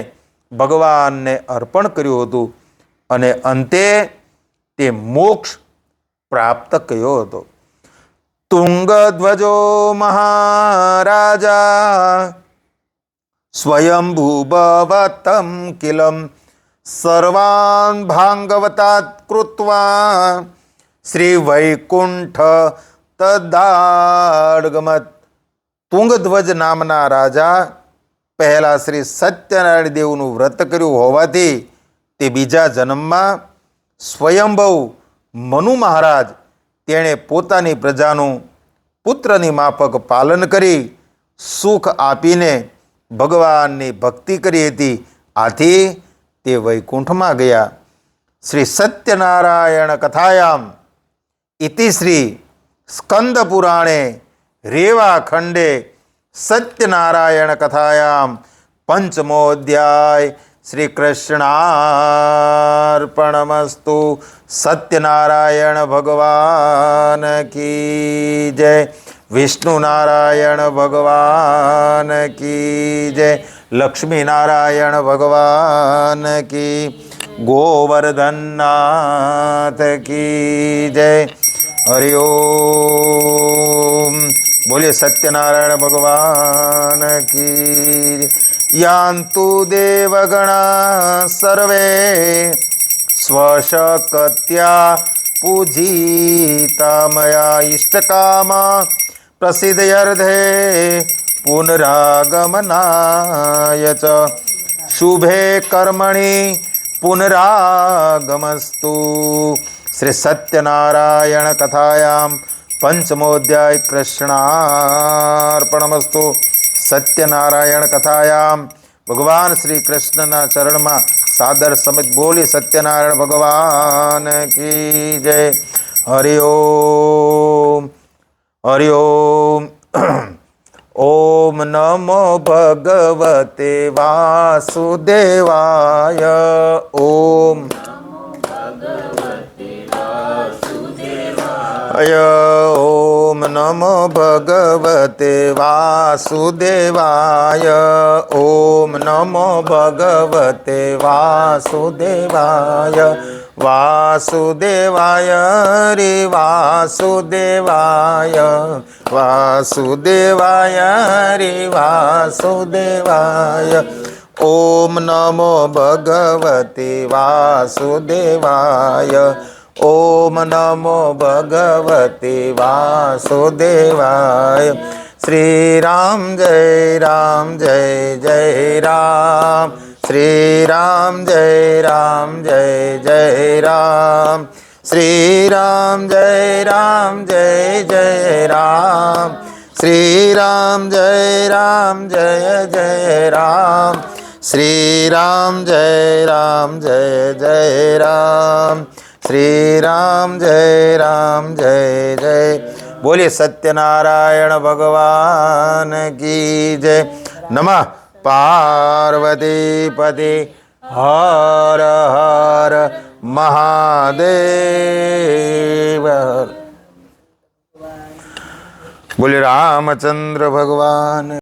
ભગવાનને અર્પણ કર્યું હતું અને અંતે તે મોક્ષ પ્રાપ્ત કર્યો હતો. તુંગધ્વજો મહારાજા સ્વયંભૂભવતમ કિલમ સર્વાન ભાંગવતાત કૃત્વા શ્રી વૈકુંઠ તદાડગમત. તુંગધ્વજ નામના રાજા પહેલાં શ્રી સત્યનારાયણ દેવનું વ્રત કર્યું હોવાથી તે બીજા જન્મમાં સ્વયંભવ મનુ મહારાજ તેણે પોતાની પ્રજાનું પુત્રની માફક પાલન કરી સુખ આપીને ભગવાનની ભક્તિ કરી હતી. આથી તે વૈકુંઠમાં ગયા. શ્રી સત્યનારાયણ કથાયામ ઇતિ શ્રી સ્કંદ પુરાણે રેવા ખંડે સત્યનારાયણ કથાયામ પંચમોધ્યાય શ્રી કૃષ્ણાર્પણમસ્તુ. સત્યનારાયણ ભગવાન કી જય. વિષ્ણુ નારાયણ ભગવાન કી જય. લક્ષ્મીનારાયણ ભગવાન કી. ગોવર્ધનનાથ કી જય. હરિ ઓમ. બોલીએ સત્યનારાયણ ભગવાન કી. યાન્તુ દેવગણા સર્વે સ્વશક્ત્યા પૂજિતા મયા ઇષ્ટકામા પ્રસિદ્ધયર્ધે પુનરાગમનાય ચ શુભે કર્મણિ પુનરાગમસ્તુ. શ્રી સત્યનારાયણ કથાયામ પંચમોધ્યાય કૃષ્ણાર્પણમસ્તુ. સત્યનારાયણ કથાયામ ભગવાન શ્રી કૃષ્ણના ચરણમાં સાદર સમિત બોલી સત્યનારાયણ ભગવાન કી જય. હરિ ઓમ. હરિ ઓમ. ઓમ નમો ભગવતે વાસુદેવાય. ઓમ ઓમ નમો ભગવતે વાસુદેવાય. ઓમ નમો ભગવતે વાસુદેવાય. વાસુદેવાય રે વાસુદેવાય. વાસુદેવાય રે વાસુદેવાય. ઓમ નમો ભગવતે વાસુદેવાય. ઓમ નમો ભગવતે વાસુદેવાય. શ્રી રામ જય રામ જય જય રામ. શ્રી રામ જય રામ જય જય રામ. શ્રી રામ જય રામ જય જય રામ. શ્રી રામ જય રામ જય જય રામ. શ્રી રામ જય રામ જય જય રામ. શ્રી રામ જય રામ જય જય. બોલીએ સત્યનારાયણ ભગવાન કી જય. નમઃ પાર્વતી પતિ. હર હર મહાદેવ. બોલે રામચંદ્ર ભગવાન.